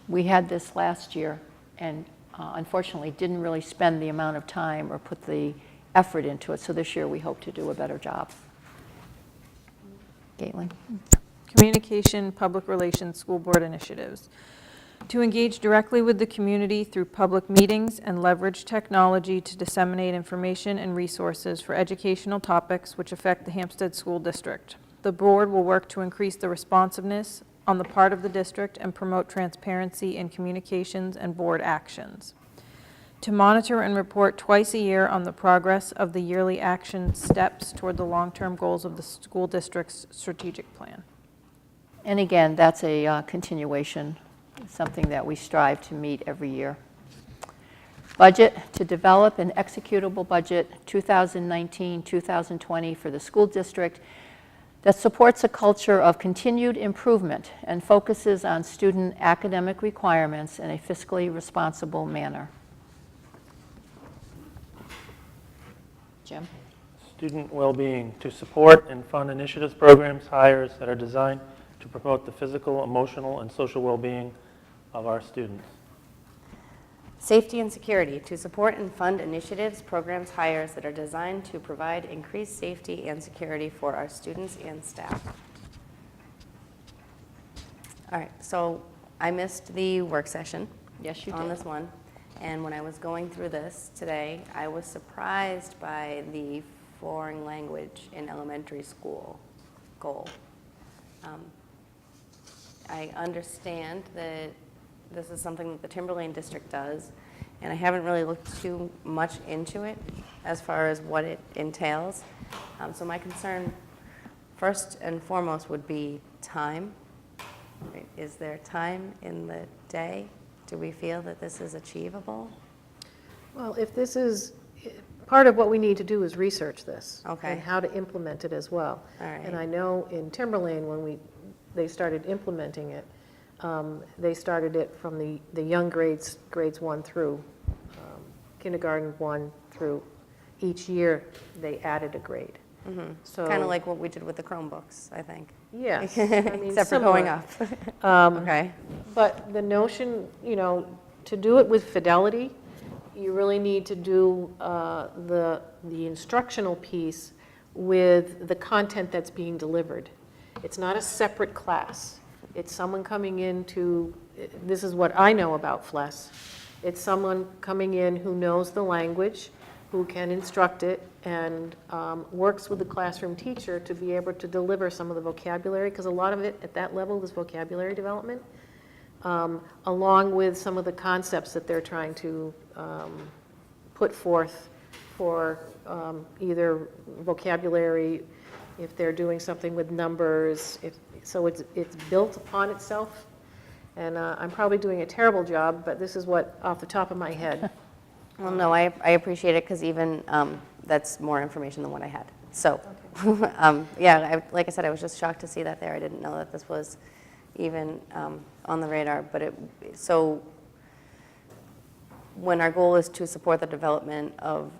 We had this last year, and unfortunately didn't really spend the amount of time or put the effort into it, so this year we hope to do a better job. Caitlin? Communication, public relations, school board initiatives. To engage directly with the community through public meetings and leverage technology to disseminate information and resources for educational topics which affect the Hampstead School District. The board will work to increase the responsiveness on the part of the district and promote transparency in communications and board actions. To monitor and report twice a year on the progress of the yearly action steps toward the long-term goals of the school district's strategic plan. And again, that's a continuation, something that we strive to meet every year. Budget, to develop an executable budget 2019-2020 for the school district that supports a culture of continued improvement and focuses on student academic requirements in a fiscally responsible manner. Jim? Student well-being, to support and fund initiatives, programs, hires that are designed to promote the physical, emotional, and social well-being of our students. Safety and security, to support and fund initiatives, programs, hires that are designed to provide increased safety and security for our students and staff. All right, so I missed the work session. Yes, you on did. this one. And when I was going through this today, I was surprised by the foreign language in elementary school goal. I understand that this is something that the Timberlane district does, and I haven't really looked too much into it as far as what it entails. So my concern, first and foremost, would be time. Is there time in the day? Do we feel that this is achievable? Well, if this is, part of what we need to do is research this. Okay. And how to implement it as well. All right. And I know in Timberlane, when they started implementing it, they started it from the young grades 1 through kindergarten 1 through, each year they added a grade. So Kind of like what we did with the Chromebooks, I think. Yes, I mean, Except for going similar. up. Okay. But the notion, to do it with fidelity, you really need to do the instructional piece with the content that's being delivered. It's not a separate class. It's someone coming in this is what I know about FLES. It's someone coming in who knows the language, who can instruct it, and works with the classroom teacher to be able to deliver some of the vocabulary, because a lot of it at that level is vocabulary development, along with some of the concepts that they're trying to put forth for either vocabulary, if they're doing something with numbers, so it's built upon itself. And I'm probably doing a terrible job, but this is what, off the top of my head. Well, no, I appreciate it, because even that's more information than what I had. So, yeah, like I said, I was just shocked to see that there. I didn't know that this was even on the radar. But so when our goal is to support the development of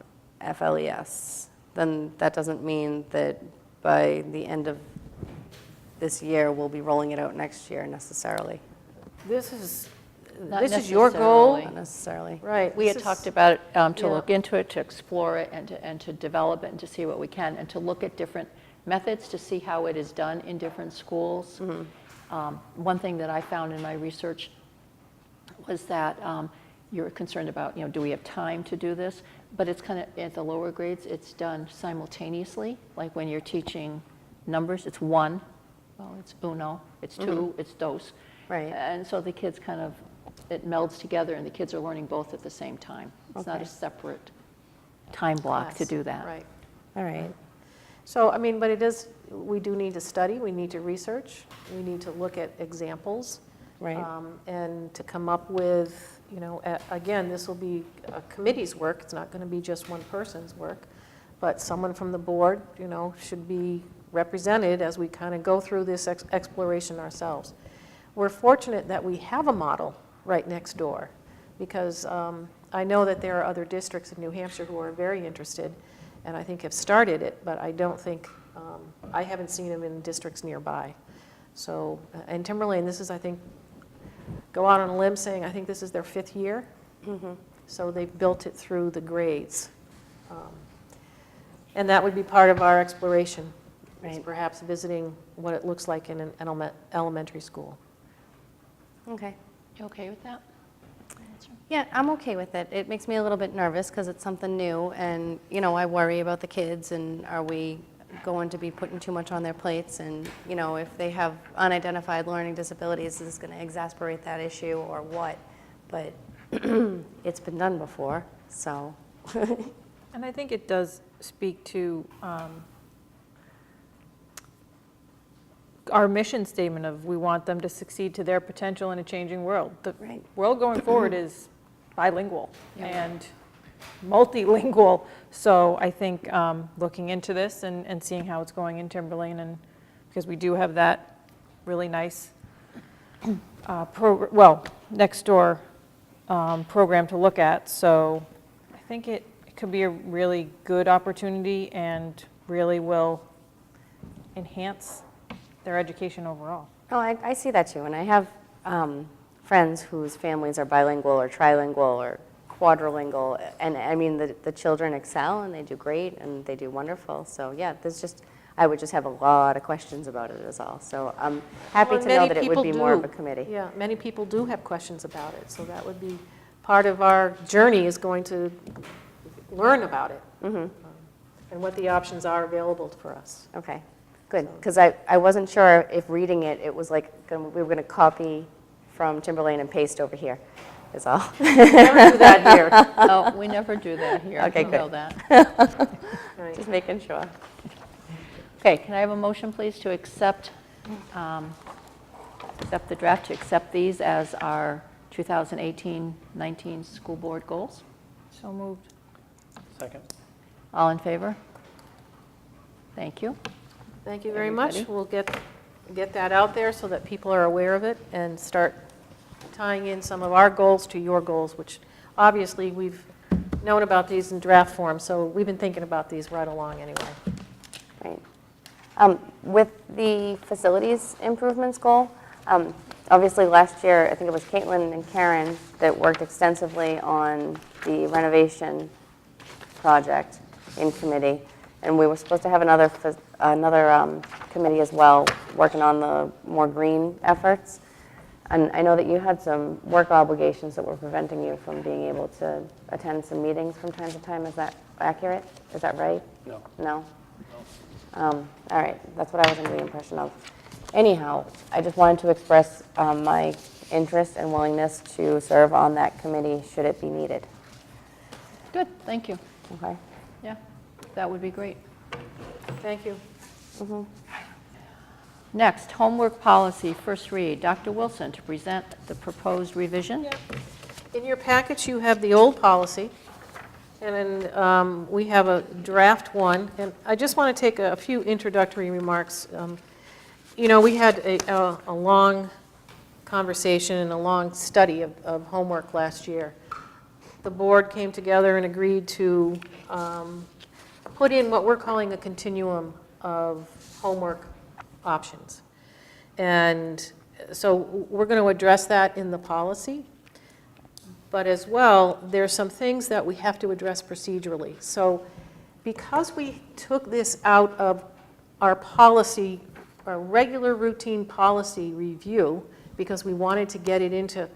FLES, then that doesn't mean that by the end of this year we'll be rolling it out next year necessarily. This is Not your goal? necessarily. Not necessarily. Right. We had this is- talked about it, to yeah. look into it, to explore it, and to develop it, and to see what we can, and to look at different methods to see how it is done in different schools. One thing that I found in my research was that you're concerned about, do we have time to do this? But it's kind of, at the lower grades, it's done simultaneously. Like when you're teaching numbers, it's one, well, it's uno, it's two, it's dos. Right. And so the kids kind of, it melds together, and the kids are learning both at the same time. It's not Okay. a separate time block to Class, do that. Right. All right. So, I mean, but we do need to study, we need to research, we need to look at examples. Right. And to come up with, again, this will be a committee's work, it's not going to be just one person's work, but someone from the board, should be represented as we kind of go through this exploration ourselves. We're fortunate that we have a model right next door, because I know that there are other districts in New Hampshire who are very interested, and I think have started it, but I don't think, I haven't seen them in districts nearby. So, and Timberlane, this is, I think, go out on a limb saying, I think this is their 5th year. So they've built it through the grades. And that would be part of our exploration, is perhaps visiting what it looks like in an elementary school. Okay. You okay with that? Yeah, I'm okay with it. It makes me a little bit nervous because it's something new, and, you know, I worry about the kids, and are we going to be putting too much on their plates? And, you know, if they have unidentified learning disabilities, is this going to exacerbate that issue or what? But it's been done before, so. And I think it does speak to our mission statement of we want them to succeed to their potential in a changing world. The world going forward is bilingual and multilingual. So I think looking into this and seeing how it's going in Timberlane, and because we do have that really nice next door program to look at. So I think it could be a really good opportunity and really will enhance their education overall. Oh, I see that too, and I have friends whose families are bilingual or trilingual or quadrilingual, and I mean the children excel and they do great and they do wonderful. So yeah, I would just have a lot of questions about it is all. So I'm happy to know that it would be more of a committee. Yeah, many people do have questions about it, so that would be part of our journey, is going to learn about it and what the options are available for us. Okay, good, because I wasn't sure if reading it, it was like we were going to copy from Timberlane and paste over here, is all. Never do that here. No, we never do that here. Okay, You good. know that. Just making sure. Okay, can I have a motion, please, to accept the draft, to accept these as our 2018-19 school board goals? So moved. Second. All in favor? Thank you. Thank you very much. Everybody? We'll get that out there so that people are aware of it and start tying in some of our goals to your goals, which obviously we've known about these in draft form, so we've been thinking about these right along anyway. Right. With the facilities improvements goal, obviously last year, I think it was Caitlin and Karen that worked extensively on the renovation project in committee, and we were supposed to have another committee as well working on the more green efforts. And I know that you had some work obligations that were preventing you from being able to attend some meetings from time to time. Is that accurate? Is that right? No. No? All right, that's what I was under the impression of. Anyhow, I just wanted to express my interest and willingness to serve on that committee should it be needed. Good, thank you. Okay? Yeah, that would be great. Thank you. Next, homework policy, first read. Dr. Wilson to present the proposed revision. In your package, you have the old policy, and then we have a draft one. And I just want to take a few introductory remarks. You know, we had a long conversation and a long study of homework last year. The board came together and agreed to put in what we're calling a continuum of homework options. And so we're going to address that in the policy. But as well, there's some things that we have to address procedurally. So because we took this out of our policy, our regular routine policy review, because we wanted to get it into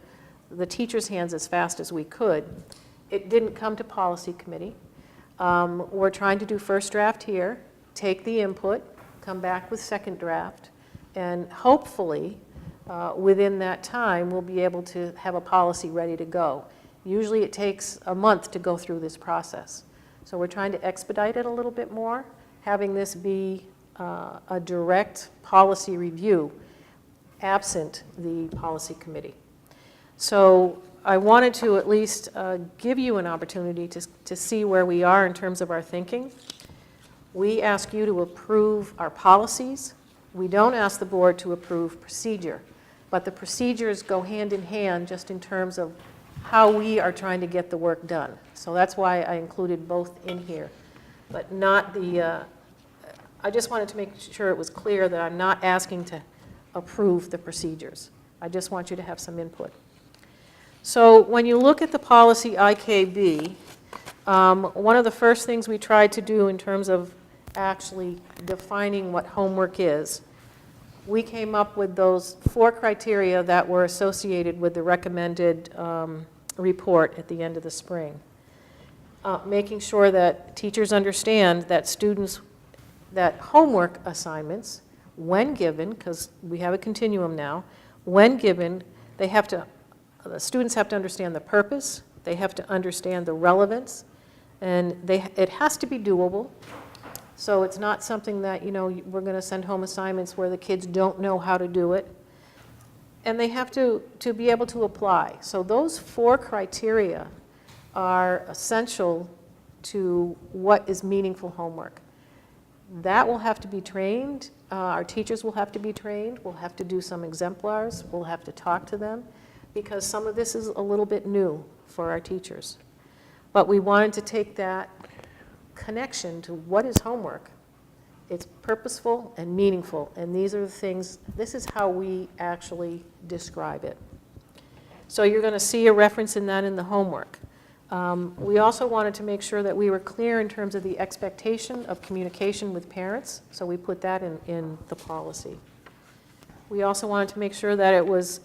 the teachers' hands as fast as we could, it didn't come to policy committee. We're trying to do first draft here, take the input, come back with second draft, and hopefully within that time we'll be able to have a policy ready to go. Usually it takes a month to go through this process. So we're trying to expedite it a little bit more, having this be a direct policy review absent the policy committee. So I wanted to at least give you an opportunity to see where we are in terms of our thinking. We ask you to approve our policies. We don't ask the board to approve procedure, but the procedures go hand in hand just in terms of how we are trying to get the work done. So that's why I included both in here, but not the, I just wanted to make sure it was clear that I'm not asking to approve the procedures. I just want you to have some input. So when you look at the policy IKB, one of the first things we tried to do in terms of actually defining what homework is, we came up with those 4 criteria that were associated with the recommended report at the end of the spring. Making sure that teachers understand that students, that homework assignments, when given, because we have a continuum now, when given, they have to, the students have to understand the purpose, they have to understand the relevance, and it has to be doable. So it's not something that, you know, we're going to send home assignments where the kids don't know how to do it. And they have to be able to apply. So those 4 criteria are essential to what is meaningful homework. That will have to be trained. Our teachers will have to be trained. We'll have to do some exemplars. We'll have to talk to them because some of this is a little bit new for our teachers. But we wanted to take that connection to what is homework. It's purposeful and meaningful, and these are the things, this is how we actually describe it. So you're going to see a reference in that in the homework. We also wanted to make sure that we were clear in terms of the expectation of communication with parents, so we put that in the policy. We also wanted to make sure that it was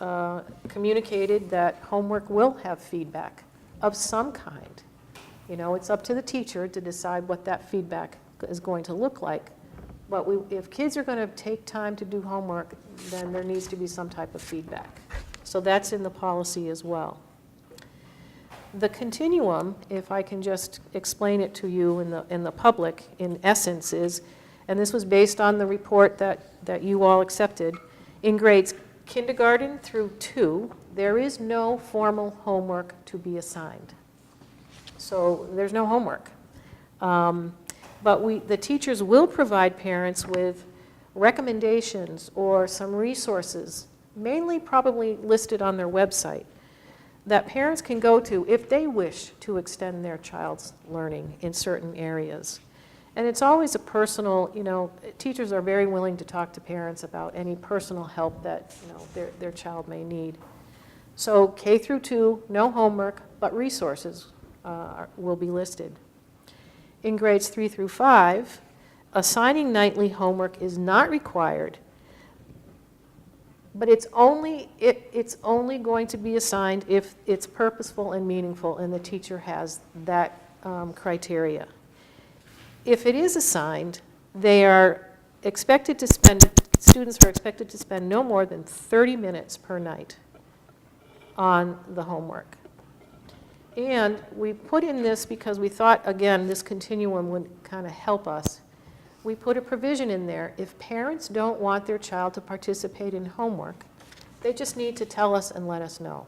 communicated that homework will have feedback of some kind. You know, it's up to the teacher to decide what that feedback is going to look like. But if kids are going to take time to do homework, then there needs to be some type of feedback. So that's in the policy as well. The continuum, if I can just explain it to you in the public, in essence is, and this was based on the report that you all accepted, in grades kindergarten through 2, there is no formal homework to be assigned. So there's no homework. But the teachers will provide parents with recommendations or some resources, mainly probably listed on their website, that parents can go to if they wish to extend their child's learning in certain areas. And it's always a personal, you know, teachers are very willing to talk to parents about any personal help that, you know, their child may need. So K through 2, no homework, but resources will be listed. In grades 3 through 5, assigning nightly homework is not required, but it's only going to be assigned if it's purposeful and meaningful and the teacher has that criteria. If it is assigned, they are expected to spend, students are expected to spend no more than 30 minutes per night on the homework. And we put in this because we thought, again, this continuum would kind of help us. We put a provision in there. If parents don't want their child to participate in homework, they just need to tell us and let us know.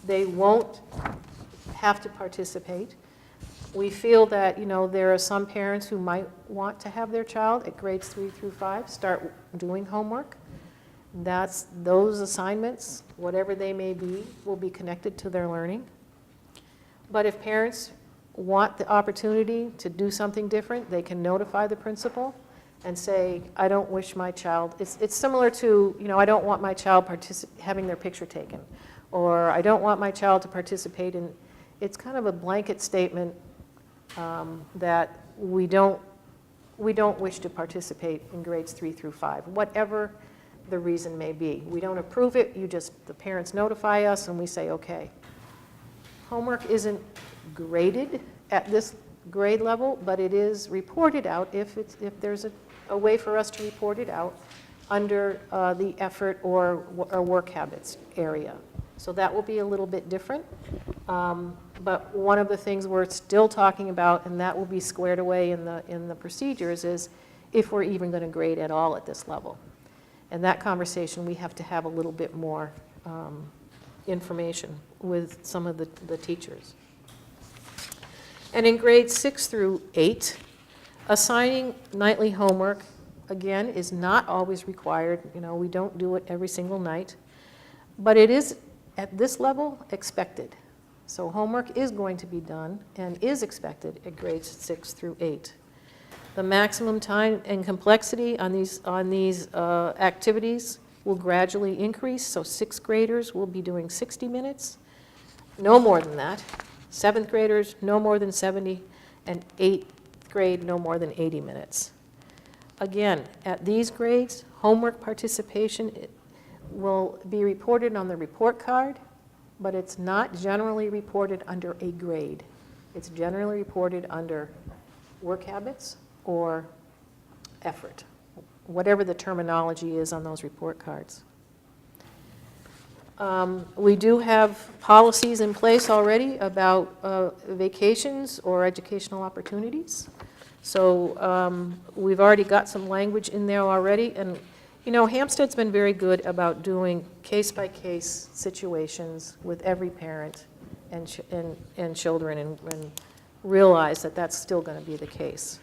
They won't have to participate. We feel that, you know, there are some parents who might want to have their child at grades 3 through 5 start doing homework. Those assignments, whatever they may be, will be connected to their learning. But if parents want the opportunity to do something different, they can notify the principal and say, I don't wish my child, it's similar to, you know, I don't want my child having their picture taken, or I don't want my child to participate in, it's kind of a blanket statement that we don't wish to participate in grades 3 through 5, whatever the reason may be. We don't approve it, the parents notify us and we say, okay. Homework isn't graded at this grade level, but it is reported out if there's a way for us to report it out under the effort or work habits area. So that will be a little bit different. But one of the things we're still talking about, and that will be squared away in the procedures, is if we're even going to grade at all at this level. And that conversation, we have to have a little bit more information with some of the teachers. And in grades 6 through 8, Assigning nightly homework, again, is not always required. You know, we don't do it every single night. But it is, at this level, expected. So homework is going to be done and is expected at grades 6 through 8. The maximum time and complexity on these activities will gradually increase. So 6th graders will be doing 60 minutes, no more than that. 7th graders, no more than 70, and 8th grade, no more than 80 minutes. Again, at these grades, homework participation will be reported on the report card, but it's not generally reported under a grade. It's generally reported under work habits or effort, whatever the terminology is on those report cards. We do have policies in place already about vacations or educational opportunities. So we've already got some language in there already. And, you know, Hempstead's been very good about doing case-by-case situations with every parent and children and realize that that's still going to be the case.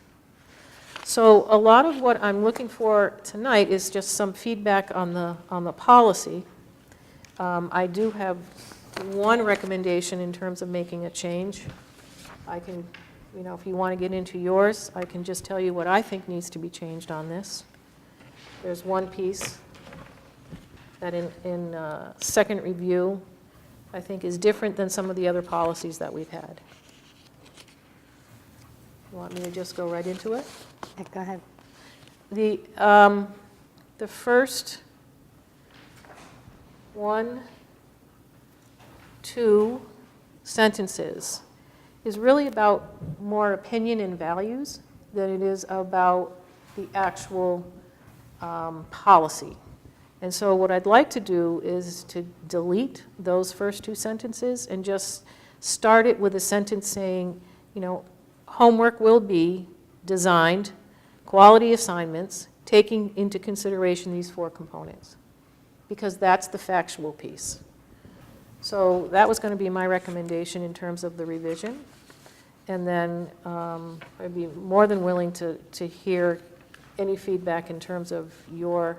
So a lot of what I'm looking for tonight is just some feedback on the policy. I do have one recommendation in terms of making a change. I can, you know, if you want to get into yours, I can just tell you what I think needs to be changed on this. There's one piece that in second review, I think is different than some of the other policies that we've had. You want me to just go right into it? Yeah, go ahead. The first 1, 2 sentences is really about more opinion and values than it is about the actual policy. And so what I'd like to do is to delete those first 2 sentences and just start it with a sentence saying, you know, homework will be designed, quality assignments, taking into consideration these 4 components, because that's the factual piece. So that was going to be my recommendation in terms of the revision. And then I'd be more than willing to hear any feedback in terms of your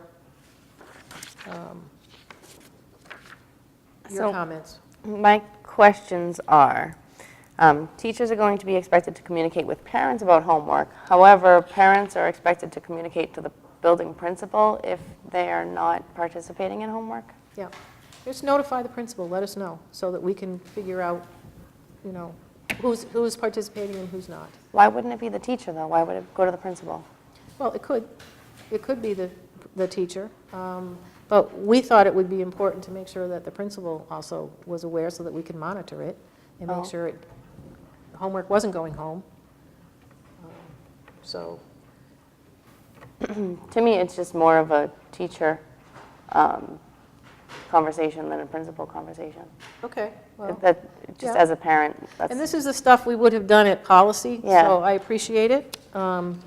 comments. My questions are, teachers are going to be expected to communicate with parents about homework. However, parents are expected to communicate to the building principal if they are not participating in homework? Yeah. Just notify the principal, let us know, so that we can figure out, you know, who's participating and who's not. Why wouldn't it be the teacher, though? Why would it go to the principal? Well, it could. It could be the teacher. But we thought it would be important to make sure that the principal also was aware so that we could monitor it and make sure homework wasn't going home. So. To me, it's just more of a teacher conversation than a principal conversation. Okay. Well, Just as a parent. And this is the stuff we would have done at policy, so I appreciate it. And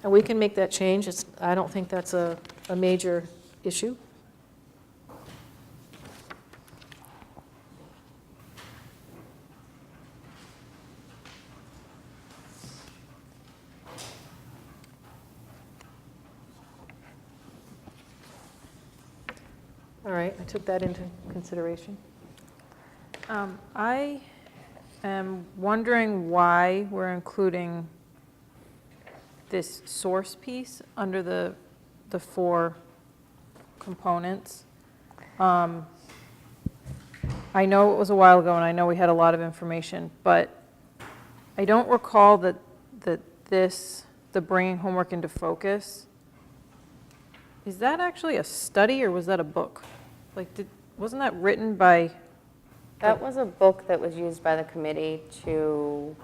we can make that change. I don't think that's a major issue. All right, I took that into consideration. I am wondering why we're including this source piece under the 4 components. I know it was a while ago, and I know we had a lot of information, but I don't recall that the bringing homework into focus, is that actually a study or was that a book? Like, wasn't that written by? That was a book that was used by the committee to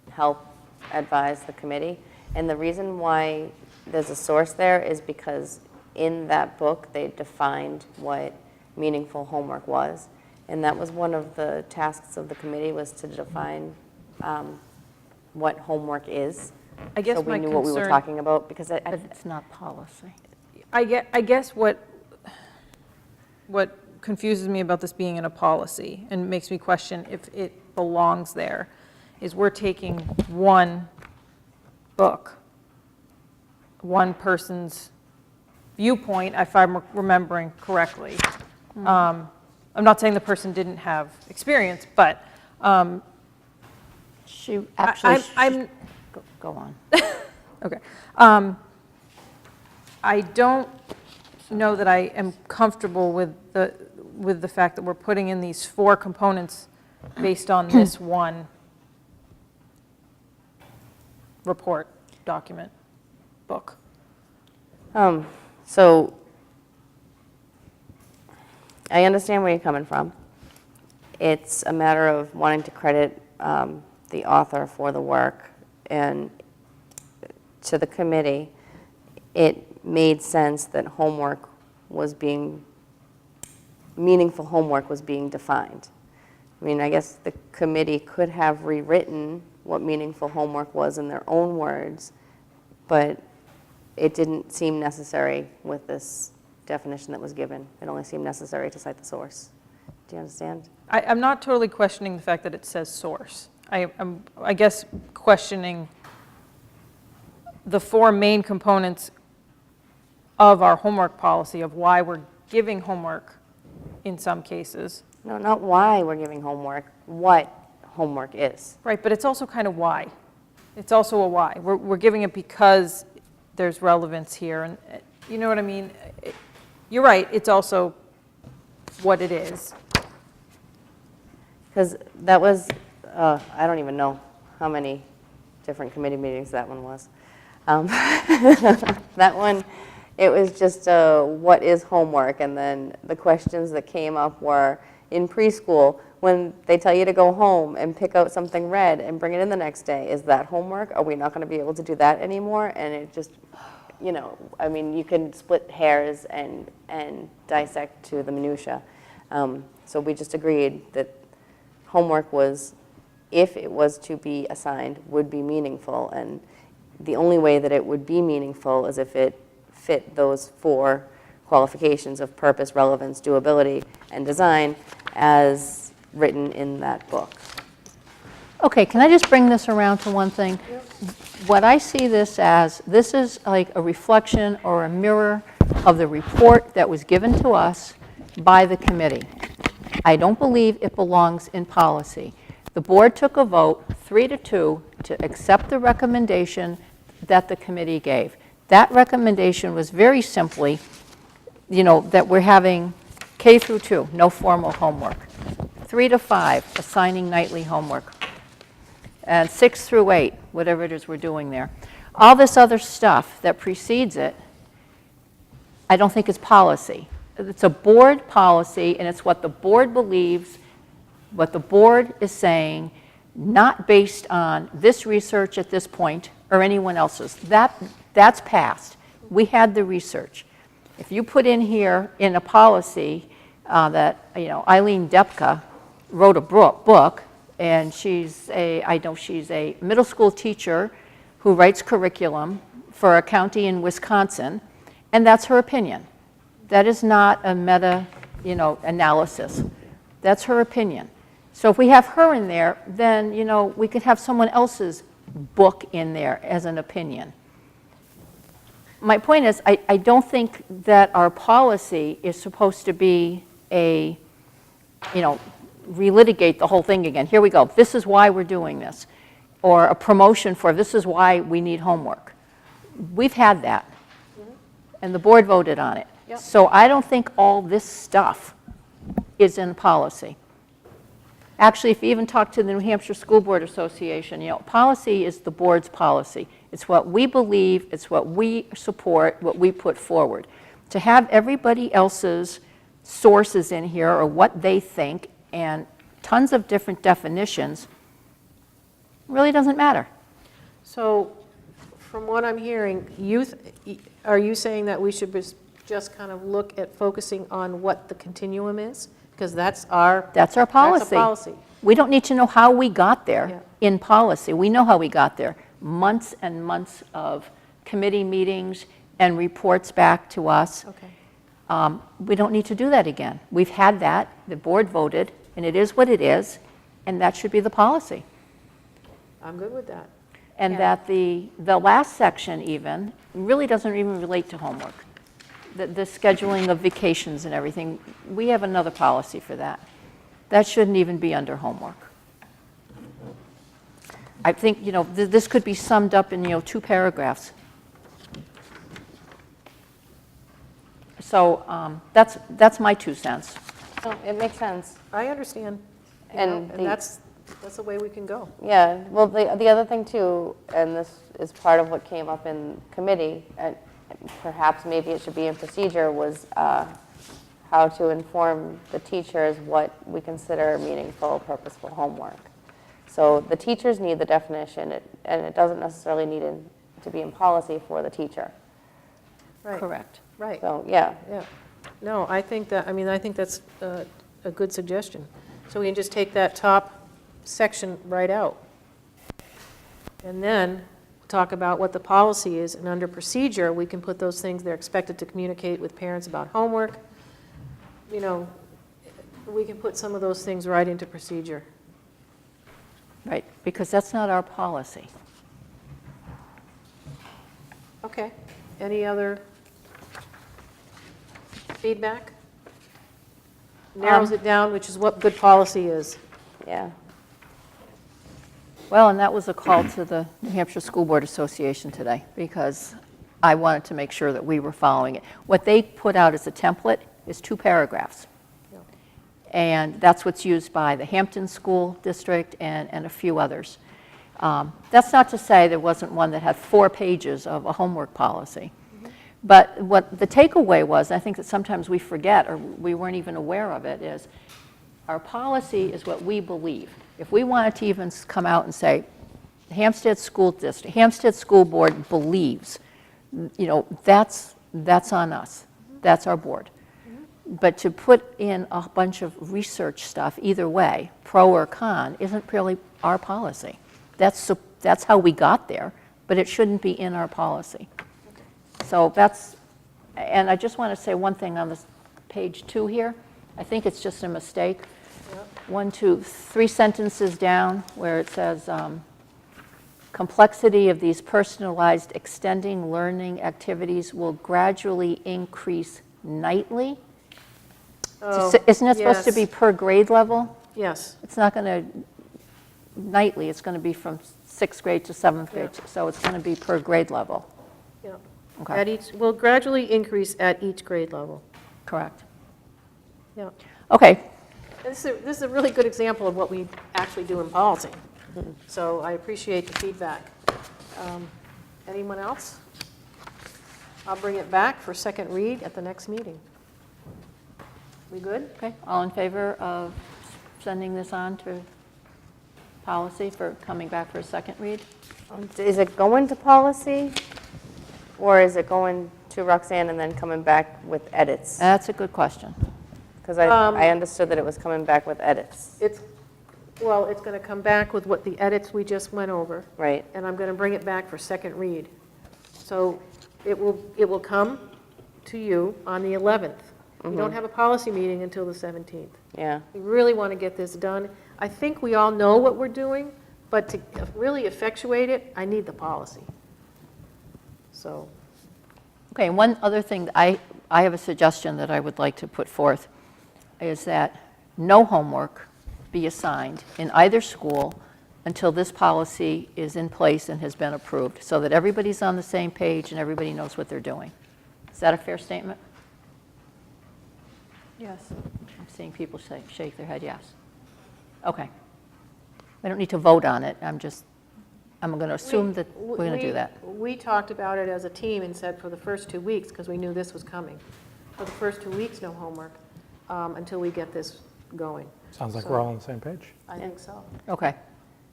help advise the committee. And the reason why there's a source there is because in that book they defined what meaningful homework was. And that was one of the tasks of the committee, was to define what homework is. I guess so we knew what we were talking about, because But it's not policy. I guess what confuses me about this being in a policy and makes me question if it belongs there is we're taking one book, one person's viewpoint, if I'm remembering correctly. I'm not saying the person didn't have experience, but She actually, I'm go on. okay. I don't know that I am comfortable with the fact that we're putting in these 4 components based on this one report, document, book. So I understand where you're coming from. It's a matter of wanting to credit the author for the work, and to the committee, it made sense that meaningful homework was being defined. I mean, I guess the committee could have rewritten what meaningful homework was in their own words, but it didn't seem necessary with this definition that was given. It only seemed necessary to cite the source. Do you understand? I'm not totally questioning the fact that it says source. I'm, I guess, questioning the 4 main components of our homework policy, of why we're giving homework in some cases. No, not why we're giving homework, what homework is. Right, but it's also kind of why. It's also a why. We're giving it because there's relevance here, and you know what I mean? You're right, it's also what it is. Because that was, I don't even know how many different committee meetings that one was. That one, it was just what is homework, and then the questions that came up were in preschool, when they tell you to go home and pick out something red and bring it in the next day, is that homework? Are we not going to be able to do that anymore? And it just, you know, I mean, you can split hairs and dissect to the minutia. So we just agreed that homework was, if it was to be assigned, would be meaningful, and the only way that it would be meaningful is if it fit those 4 qualifications of purpose, relevance, doability, and design as written in that book. Okay, can I just bring this around to one thing? Yep. What I see this as, this is like a reflection or a mirror of the report that was given to us by the committee. I don't believe it belongs in policy. The board took a vote, 3-2, to accept the recommendation that the committee gave. That recommendation was very simply, you know, that we're having K through 2, no formal homework. 3-5, assigning nightly homework. And 6 through 8, whatever it is we're doing there. All this other stuff that precedes it, I don't think is policy. It's a board policy, and it's what the board believes, what the board is saying, not based on this research at this point or anyone else's. That's past. We had the research. If you put in here in a policy that, you know, Eileen Depka wrote a book, and I know she's a middle school teacher who writes curriculum for a county in Wisconsin, and that's her opinion. That is not a meta, you know, analysis. That's her opinion. So if we have her in there, then, you know, we could have someone else's book in there as an opinion. My point is, I don't think that our policy is supposed to be a, you know, relitigate the whole thing again. Here we go. This is why we're doing this. Or a promotion for this is why we need homework. We've had that. And the board voted on it. Yep. So I don't think all this stuff is in policy. Actually, if you even talk to the New Hampshire School Board Association, you know, policy is the board's policy. It's what we believe, it's what we support, what we put forward. To have everybody else's sources in here or what they think and tons of different definitions really doesn't matter. So from what I'm hearing, are you saying that we should just kind of look at focusing on what the continuum is? Because that's our policy. That's our policy. We don't need to know how we got there in policy. We know how we got there. Months and months of committee meetings and reports back to us. Okay. We don't need to do that again. We've had that. The board voted, and it is what it is, and that should be the policy. I'm good with that. And that the last section even really doesn't even relate to homework. The scheduling of vacations and everything, we have another policy for that. That shouldn't even be under homework. I think, this could be summed up in, 2 paragraphs. So that's my 2 cents. No, it makes sense. I understand. And And that's the way we can go. Yeah, well, the other thing too, and this is part of what came up in committee, and perhaps maybe it should be in procedure, was how to inform the teachers what we consider meaningful, purposeful homework. So the teachers need the definition, and it doesn't necessarily need to be in policy for the teacher. Right. Correct. Right. So, yeah. Yeah. No, I think that's a good suggestion. So we can just take that top section right out. And then talk about what the policy is, and under procedure, we can put those things they're expected to communicate with parents about homework. We can put some of those things right into procedure. Right, because that's not our policy. Okay. Any other feedback? Narrows it down, which is what good policy is. Yeah. Well, and that was a call to the New Hampshire School Board Association today, because I wanted to make sure that we were following it. What they put out as a template is 2 paragraphs. Yeah. And that's what's used by the Hampton School District and a few others. That's not to say there wasn't one that had 4 pages of a homework policy. But what the takeaway was, I think that sometimes we forget, or we weren't even aware of it, is our policy is what we believe. If we wanted to even come out and say, Hampstead School District, Hampstead School Board believes, that's on us. That's our board. But to put in a bunch of research stuff, either way, pro or con, isn't really our policy. That's how we got there, but it shouldn't be in our policy. So and I just want to say one thing on this page 2 here. I think it's just a mistake. 1, 2, 3 sentences down where it says, complexity of these personalized extending learning activities will gradually increase nightly. Oh, Isn't it supposed to be yes. per grade level? Yes. It's not going to, nightly, it's going to be from 6th grade to 7th grade, so it's going to be per grade level. Yeah. Okay. Will gradually increase at each grade level. Correct. Yeah. Okay. And this is a really good example of what we actually do in policy. So I appreciate the feedback. Anyone else? I'll bring it back for second read at the next meeting. We good? Okay, all in favor of sending this on to policy for coming back for a second read? Is it going to policy, or is it going to Roxanne and then coming back with edits? That's a good question. Because I understood that it was coming back with edits. It's going to come back with what the edits we just went over. Right. And I'm going to bring it back for second read. So it will come to you on the 11th. We don't have a policy meeting until the 17th. Yeah. We really want to get this done. I think we all know what we're doing, but to really effectuate it, I need the policy. So, Okay, one other thing, that I have a suggestion that I would like to put forth, is that no homework be assigned in either school until this policy is in place and has been approved, so that everybody's on the same page and everybody knows what they're doing. Is that a fair statement? yes. I'm seeing people shake their head yes. Okay. We don't need to vote on it. I'm going to assume that we're going to do that. We talked about it as a team and said for the first 2 weeks, because we knew this was coming. For the first 2 weeks, no homework until we get this going. Sounds like So- we're all on the same page. I think so. Okay.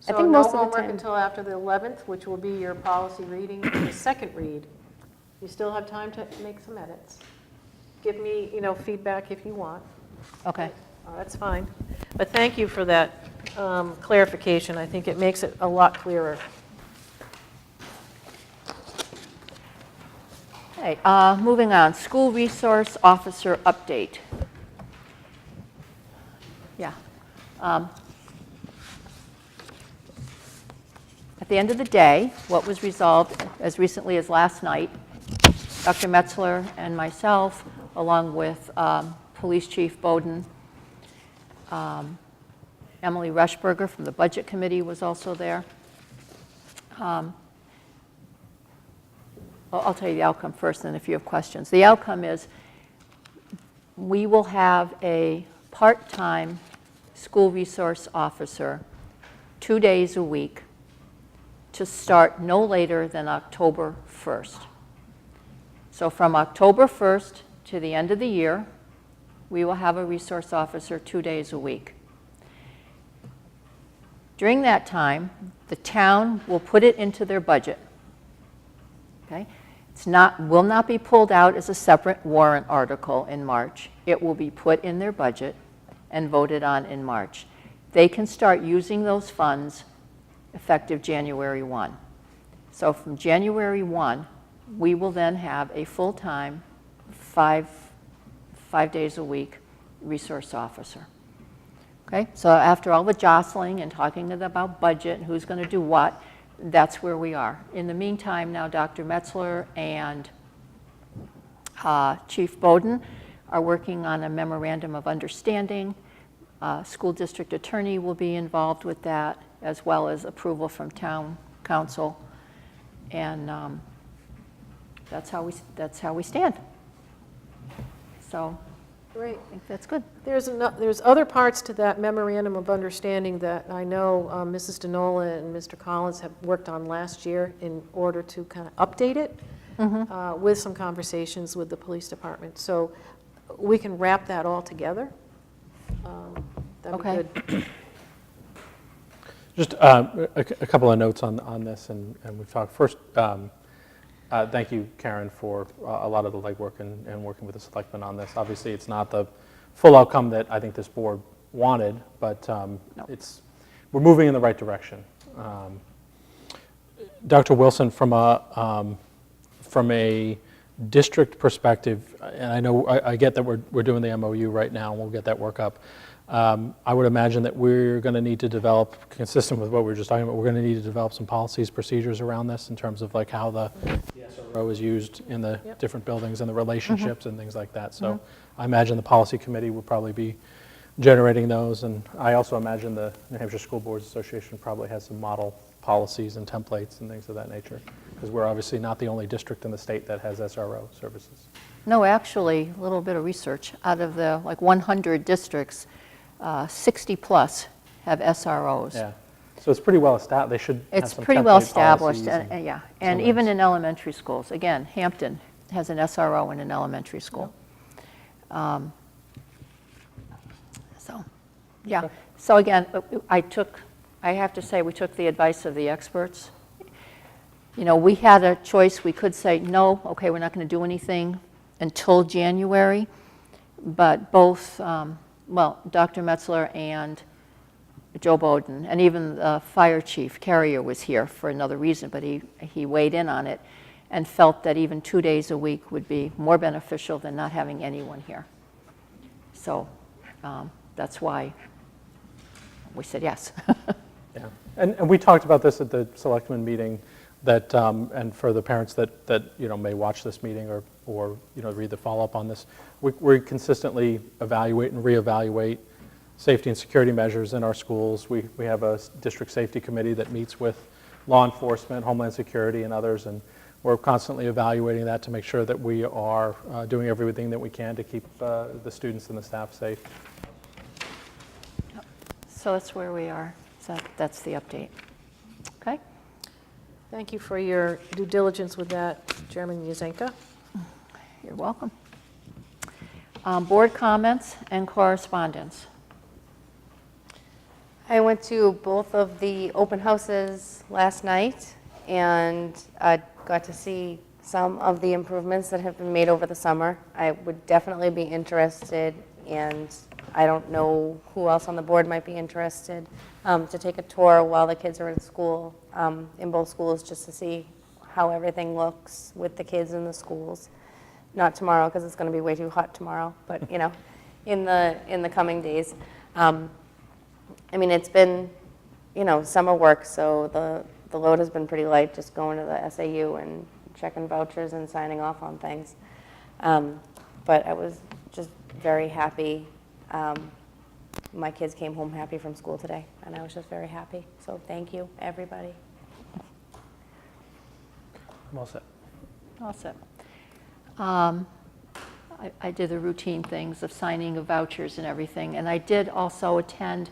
So think no most of the homework time- until after the 11th, which will be your policy reading for the second read. You still have time to make some edits. Give me, feedback if you want. Okay. That's fine. But thank you for that clarification. I think it makes it a lot clearer. Okay, moving on, school resource officer update. Yeah. At the end of the day, what was resolved as recently as last night, Dr. Metzler and myself, along with Police Chief Bowden, Emily Rushberger from the Budget Committee was also there. I'll tell you the outcome first, and if you have questions. The outcome is we will have a part-time school resource officer 2 days a week to start no later than October 1st. So from October 1st to the end of the year, we will have a resource officer 2 days a week. During that time, the town will put it into their budget. Okay? Will not be pulled out as a separate warrant article in March. It will be put in their budget and voted on in March. They can start using those funds effective January 1. So from January 1, we will then have a full-time, five days a week resource officer. Okay, so after all the jostling and talking about budget and who's going to do what, that's where we are. In the meantime, now Dr. Metzler and Chief Bowden are working on a memorandum of understanding. School district attorney will be involved with that, as well as approval from town council. And that's how we stand. So Great. I think that's good. There's other parts to that memorandum of understanding that I know Mrs. DeNola and Mr. Collins have worked on last year in order to kind of update it with some conversations with the police department. So we can wrap that all together. That'd be good. Just a couple of notes on this, and we've talked. First, thank you, Karen, for a lot of the legwork and working with the selectmen on this. Obviously, it's not the full outcome that I think this board wanted, but we're moving in the right direction. Dr. Wilson, from a district perspective, and I know I get that we're doing the MOU right now, and we'll get that work up. I would imagine that we're going to need to develop, consistent with what we were just talking about, we're going to need to develop some policies, procedures around this in terms of like how the SRO is used in the different buildings and the relationships and things like that. So I imagine the policy committee will probably be generating those, and I also imagine the New Hampshire School Boards Association probably has some model policies and templates and things of that nature, because we're obviously not the only district in the state that has SRO services. No, actually, a little bit of research. Out of the 100 districts, 60 plus have SROs. Yeah, so it's pretty well established. They should have It's some pretty well template established, policies and yeah. And even in elementary schools, again, Hampton has an SRO in an elementary school. So, yeah. Okay. So again, I have to say, we took the advice of the experts. You know, we had a choice. We could say, no, okay, we're not going to do anything until January, but both, Dr. Metzler and Joe Bowden, and even the fire chief, Carrier, was here for another reason, but he weighed in on it and felt that even 2 days a week would be more beneficial than not having anyone here. So that's why we said yes. Yeah, and we talked about this at the selectmen meeting, that and for the parents that may watch this meeting or read the follow-up on this, we consistently evaluate and reevaluate safety and security measures in our schools. We have a district safety committee that meets with law enforcement, Homeland Security, and others, and we're constantly evaluating that to make sure that we are doing everything that we can to keep the students and the staff safe. So that's where we are. So that's the update. Okay? Thank you for your due diligence with that, Chairman Yuzenka. You're welcome. Board comments and correspondence. I went to both of the open houses last night, and I got to see some of the improvements that have been made over the summer. I would definitely be interested, and I don't know who else on the board might be interested, to take a tour while the kids are in school, in both schools, just to see how everything looks with the kids in the schools. Not tomorrow, because it's going to be way too hot tomorrow, but in the coming days. I mean, it's been, summer work, so the load has been pretty light, just going to the SAU and checking vouchers and signing off on things. But I was just very happy. My kids came home happy from school today, and I was just very happy. So thank you, everybody. I'm all set. All set. I did the routine things of signing of vouchers and everything, and I did also attend,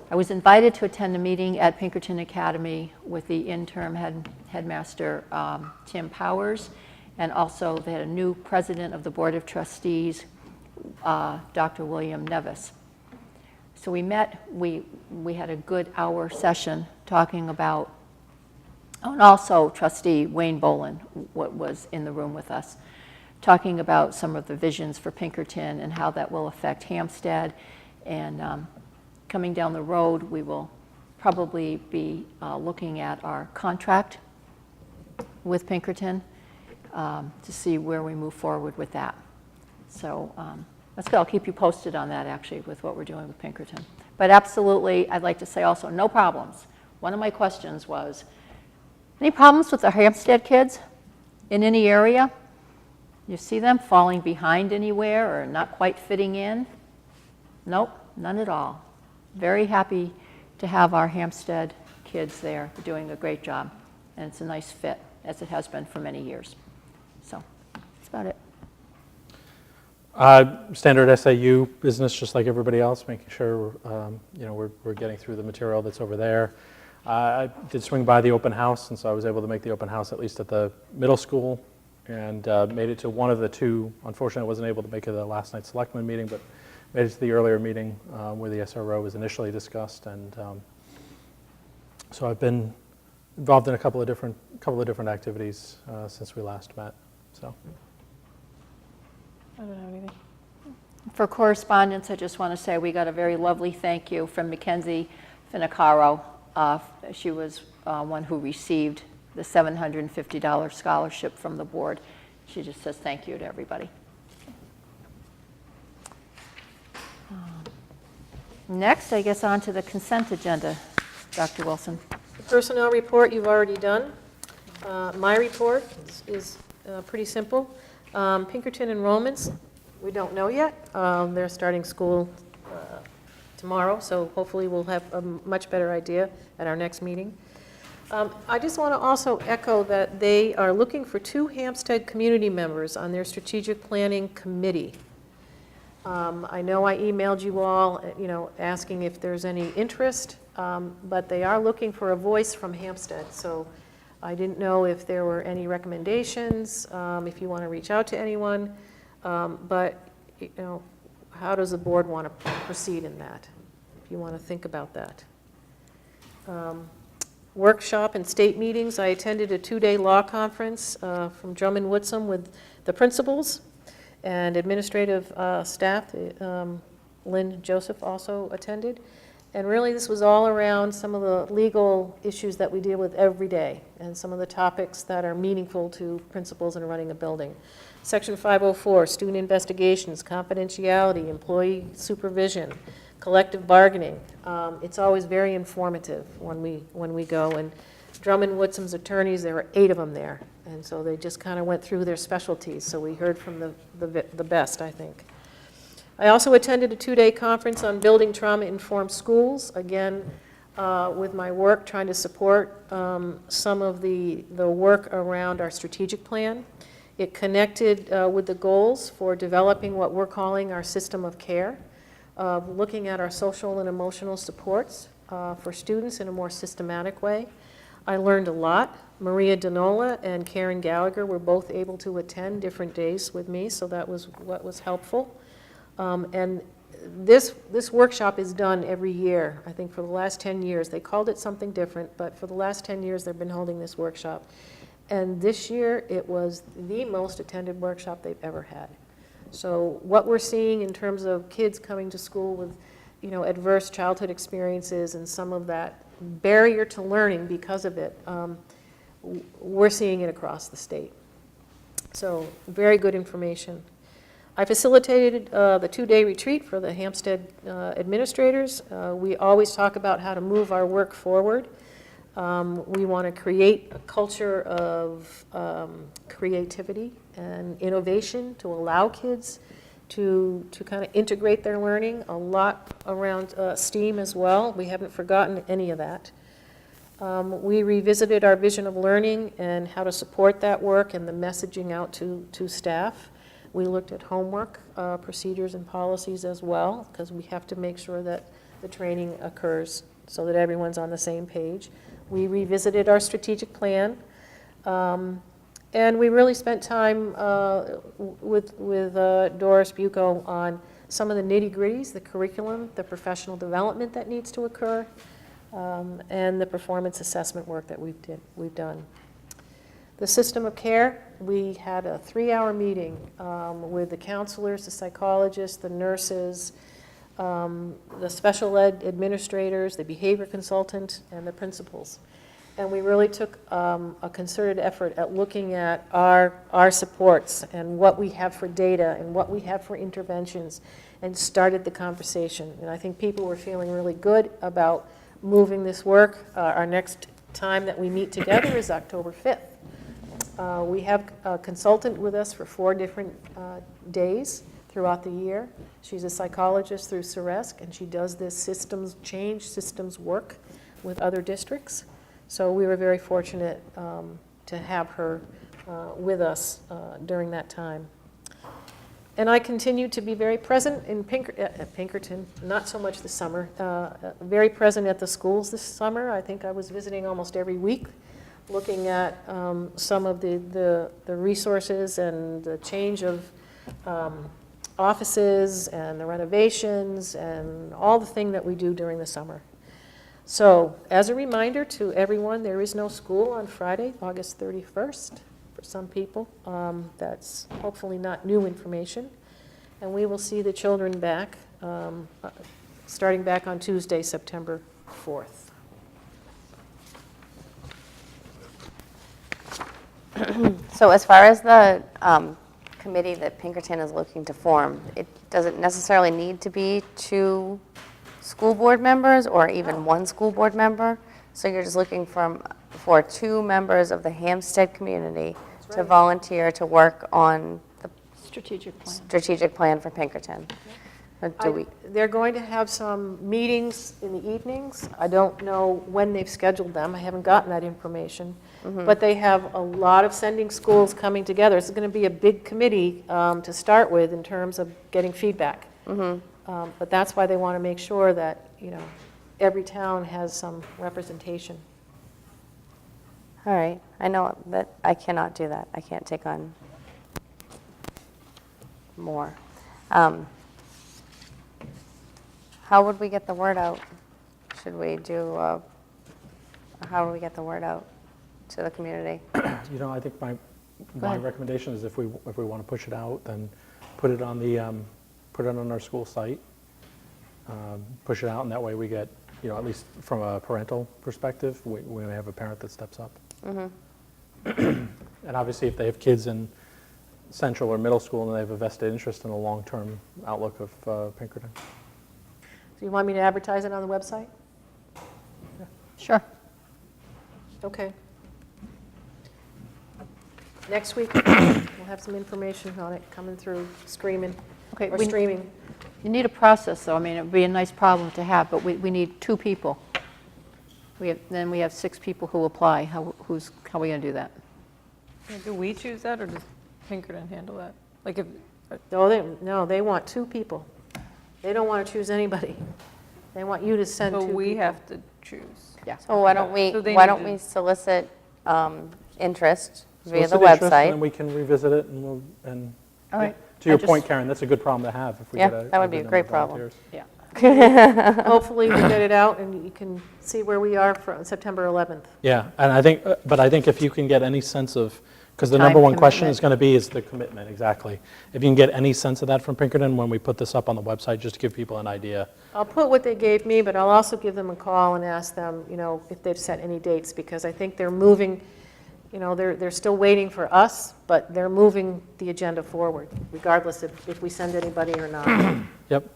I was invited to attend a meeting at Pinkerton Academy with the interim headmaster, Tim Powers, and also they had a new president of the Board of Trustees, Dr. William Nevis. So we met, we had a good hour session talking about, oh, and also trustee Wayne Boland was in the room with us, talking about some of the visions for Pinkerton and how that will affect Hampstead. And coming down the road, we will probably be looking at our contract with Pinkerton to see where we move forward with that. So that's good. I'll keep you posted on that, actually, with what we're doing with Pinkerton. But absolutely, I'd like to say also, no problems. One of my questions was, any problems with the Hampstead kids in any area? You see them falling behind anywhere or not quite fitting in? Nope, none at all. Very happy to have our Hampstead kids there. They're doing a great job, and it's a nice fit, as it has been for many years. So that's about it. Standard SAU business, just like everybody else, making sure we're getting through the material that's over there. I did swing by the open house, and so I was able to make the open house at least at the middle school, and made it to one of the two. Unfortunately, I wasn't able to make it to the last night's selectmen meeting, but made it to the earlier meeting where the SRO was initially discussed, and so I've been involved in a couple of different activities since we last met. So. I don't have anything. For correspondence, I just want to say we got a very lovely thank you from Mackenzie Finicaro. She was one who received the $750 scholarship from the board. She just says thank you to everybody. Next, I guess on to the consent agenda, Dr. Wilson. The personnel report you've already done. My report is pretty simple. Pinkerton enrollments, we don't know yet. They're starting school tomorrow, so hopefully we'll have a much better idea at our next meeting. I just want to also echo that they are looking for 2 Hampstead community members on their strategic planning committee. I know I emailed you all, asking if there's any interest, but they are looking for a voice from Hampstead. So I didn't know if there were any recommendations, if you want to reach out to anyone, but how does the board want to proceed in that? If you want to think about that. Workshop and state meetings. I attended a 2-day law conference from Drummond Woodsum with the principals and administrative staff. Lynn Joseph also attended. And really this was all around some of the legal issues that we deal with every day and some of the topics that are meaningful to principals in running a building. Section 504, student investigations, confidentiality, employee supervision, collective bargaining. It's always very informative when we go. And Drummond Woodsum's attorneys, there were 8 of them there. And so they just kind of went through their specialties. So we heard from the best, I think. I also attended a 2-day conference on building trauma-informed schools, again, with my work trying to support some of the work around our strategic plan. It connected with the goals for developing what we're calling our system of care, looking at our social and emotional supports for students in a more systematic way. I learned a lot. Maria Denola and Karen Gallagher were both able to attend different days with me, so that was what was helpful. And this workshop is done every year. I think for the last 10 years. They called it something different, but for the last 10 years they've been holding this workshop. And this year it was the most attended workshop they've ever had. So what we're seeing in terms of kids coming to school with, adverse childhood experiences and some of that barrier to learning because of it, we're seeing it across the state. So very good information. I facilitated the 2-day retreat for the Hampstead administrators. We always talk about how to move our work forward. We want to create a culture of creativity and innovation to allow kids to kind of integrate their learning, a lot around STEAM as well. We haven't forgotten any of that. We revisited our vision of learning and how to support that work and the messaging out to staff. We looked at homework procedures and policies as well, because we have to make sure that the training occurs so that everyone's on the same page. We revisited our strategic plan, and we really spent time with Doris Bucco on some of the nitty-gritties, the curriculum, the professional development that needs to occur, and the performance assessment work that we've done. The system of care, we had a 3-hour meeting with the counselors, the psychologists, the nurses, the special ed administrators, the behavior consultant, and the principals. And we really took a concerted effort at looking at our supports and what we have for data and what we have for interventions, and started the conversation. And I think people were feeling really good about moving this work. Our next time that we meet together is October 5th. We have a consultant with us for 4 different days throughout the year. She's a psychologist through Hsdsb, and she does this systems change, systems work with other districts. So we were very fortunate to have her with us during that time. And I continue to be very present in Pinkerton, not so much this summer, very present at the schools this summer. I think I was visiting almost every week, looking at some of the resources and the change of offices and the renovations and all the thing that we do during the summer. So as a reminder to everyone, there is no school on Friday, August 31st. For some people, that's hopefully not new information. And we will see the children back, starting back on Tuesday, September 4th. So as far as the committee that Pinkerton is looking to form, it doesn't necessarily need to be 2 school board members or even 1 school board member. So you're just looking for 2 members of the Hampstead community to volunteer to work on the strategic plan for Pinkerton. They're going to have some meetings in the evenings. I don't know when they've scheduled them. I haven't gotten that information. But they have a lot of sending schools coming together. It's going to be a big committee to start with in terms of getting feedback. But that's why they want to make sure that, every town has some representation. All right. I know that I cannot do that. I can't take on more. How would we get the word out? Should we do, how do we get the word out to the community? I think my recommendation is if we want to push it out, then put it on our school site, push it out, and that way we get, at least from a parental perspective, we may have a parent that steps up. And obviously, if they have kids in central or middle school and they have a vested interest in the long-term outlook of Pinkerton. So you want me to advertise it on the website? Yeah. Sure. Okay. Next week, we'll have some information on it coming through streaming. Okay, Or streaming. You need a process, though. I mean, it would be a nice problem to have, but we need 2 people. Then we have 6 people who apply. How are we going to do that? Do we choose that, or does Pinkerton handle that? Like if No, they want 2 people. They don't want to choose anybody. They want you to send 2 So people. we have to choose. Yeah. So why don't we, So they why need don't to- we solicit interest via the Solicit interest, and website? then we can revisit it, and All right. to your I point, just- Karen, that's a good problem to have if we Yeah, get a that would be good a great number of problem. volunteers. Yeah. Hopefully, we'll get it out, and you can see where we are for September 11th. Yeah, and I think if you can get any sense of, because the Time number 1 question commitment. is going to be is the commitment, exactly. If you can get any sense of that from Pinkerton when we put this up on the website, just to give people an idea. I'll put what they gave me, but I'll also give them a call and ask them, if they've set any dates, because I think they're moving, they're still waiting for us, but they're moving the agenda forward, regardless if we send anybody or not. Yep.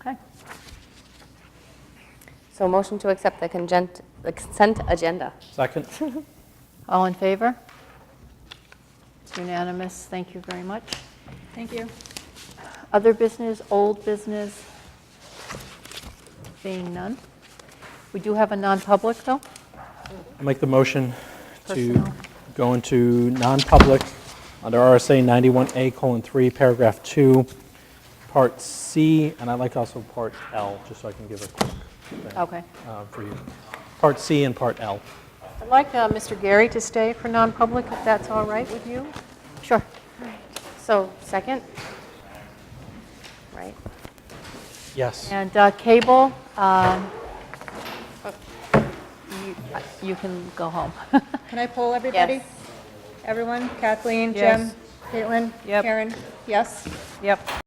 Okay. So motion to accept the consent agenda. Second? All in favor? It's unanimous. Thank you very much. Thank you. Other business, old business? Being none. We do have a non-public, though? I'll make the motion to Personnel. go into non-public under RSA 91A:3, paragraph 2, part C, and I'd like also part L, just so I can give a quick thing, Okay. for you. Part C and part L. I'd like Mr. Gary to stay for non-public, if that's all right with you. Sure. So second? Right? Yes. And cable, you can go home. Can I poll everybody? Yes. Everyone? Kathleen, Yes. Jim, Caitlin, Yep. Karen? Yes? Yep.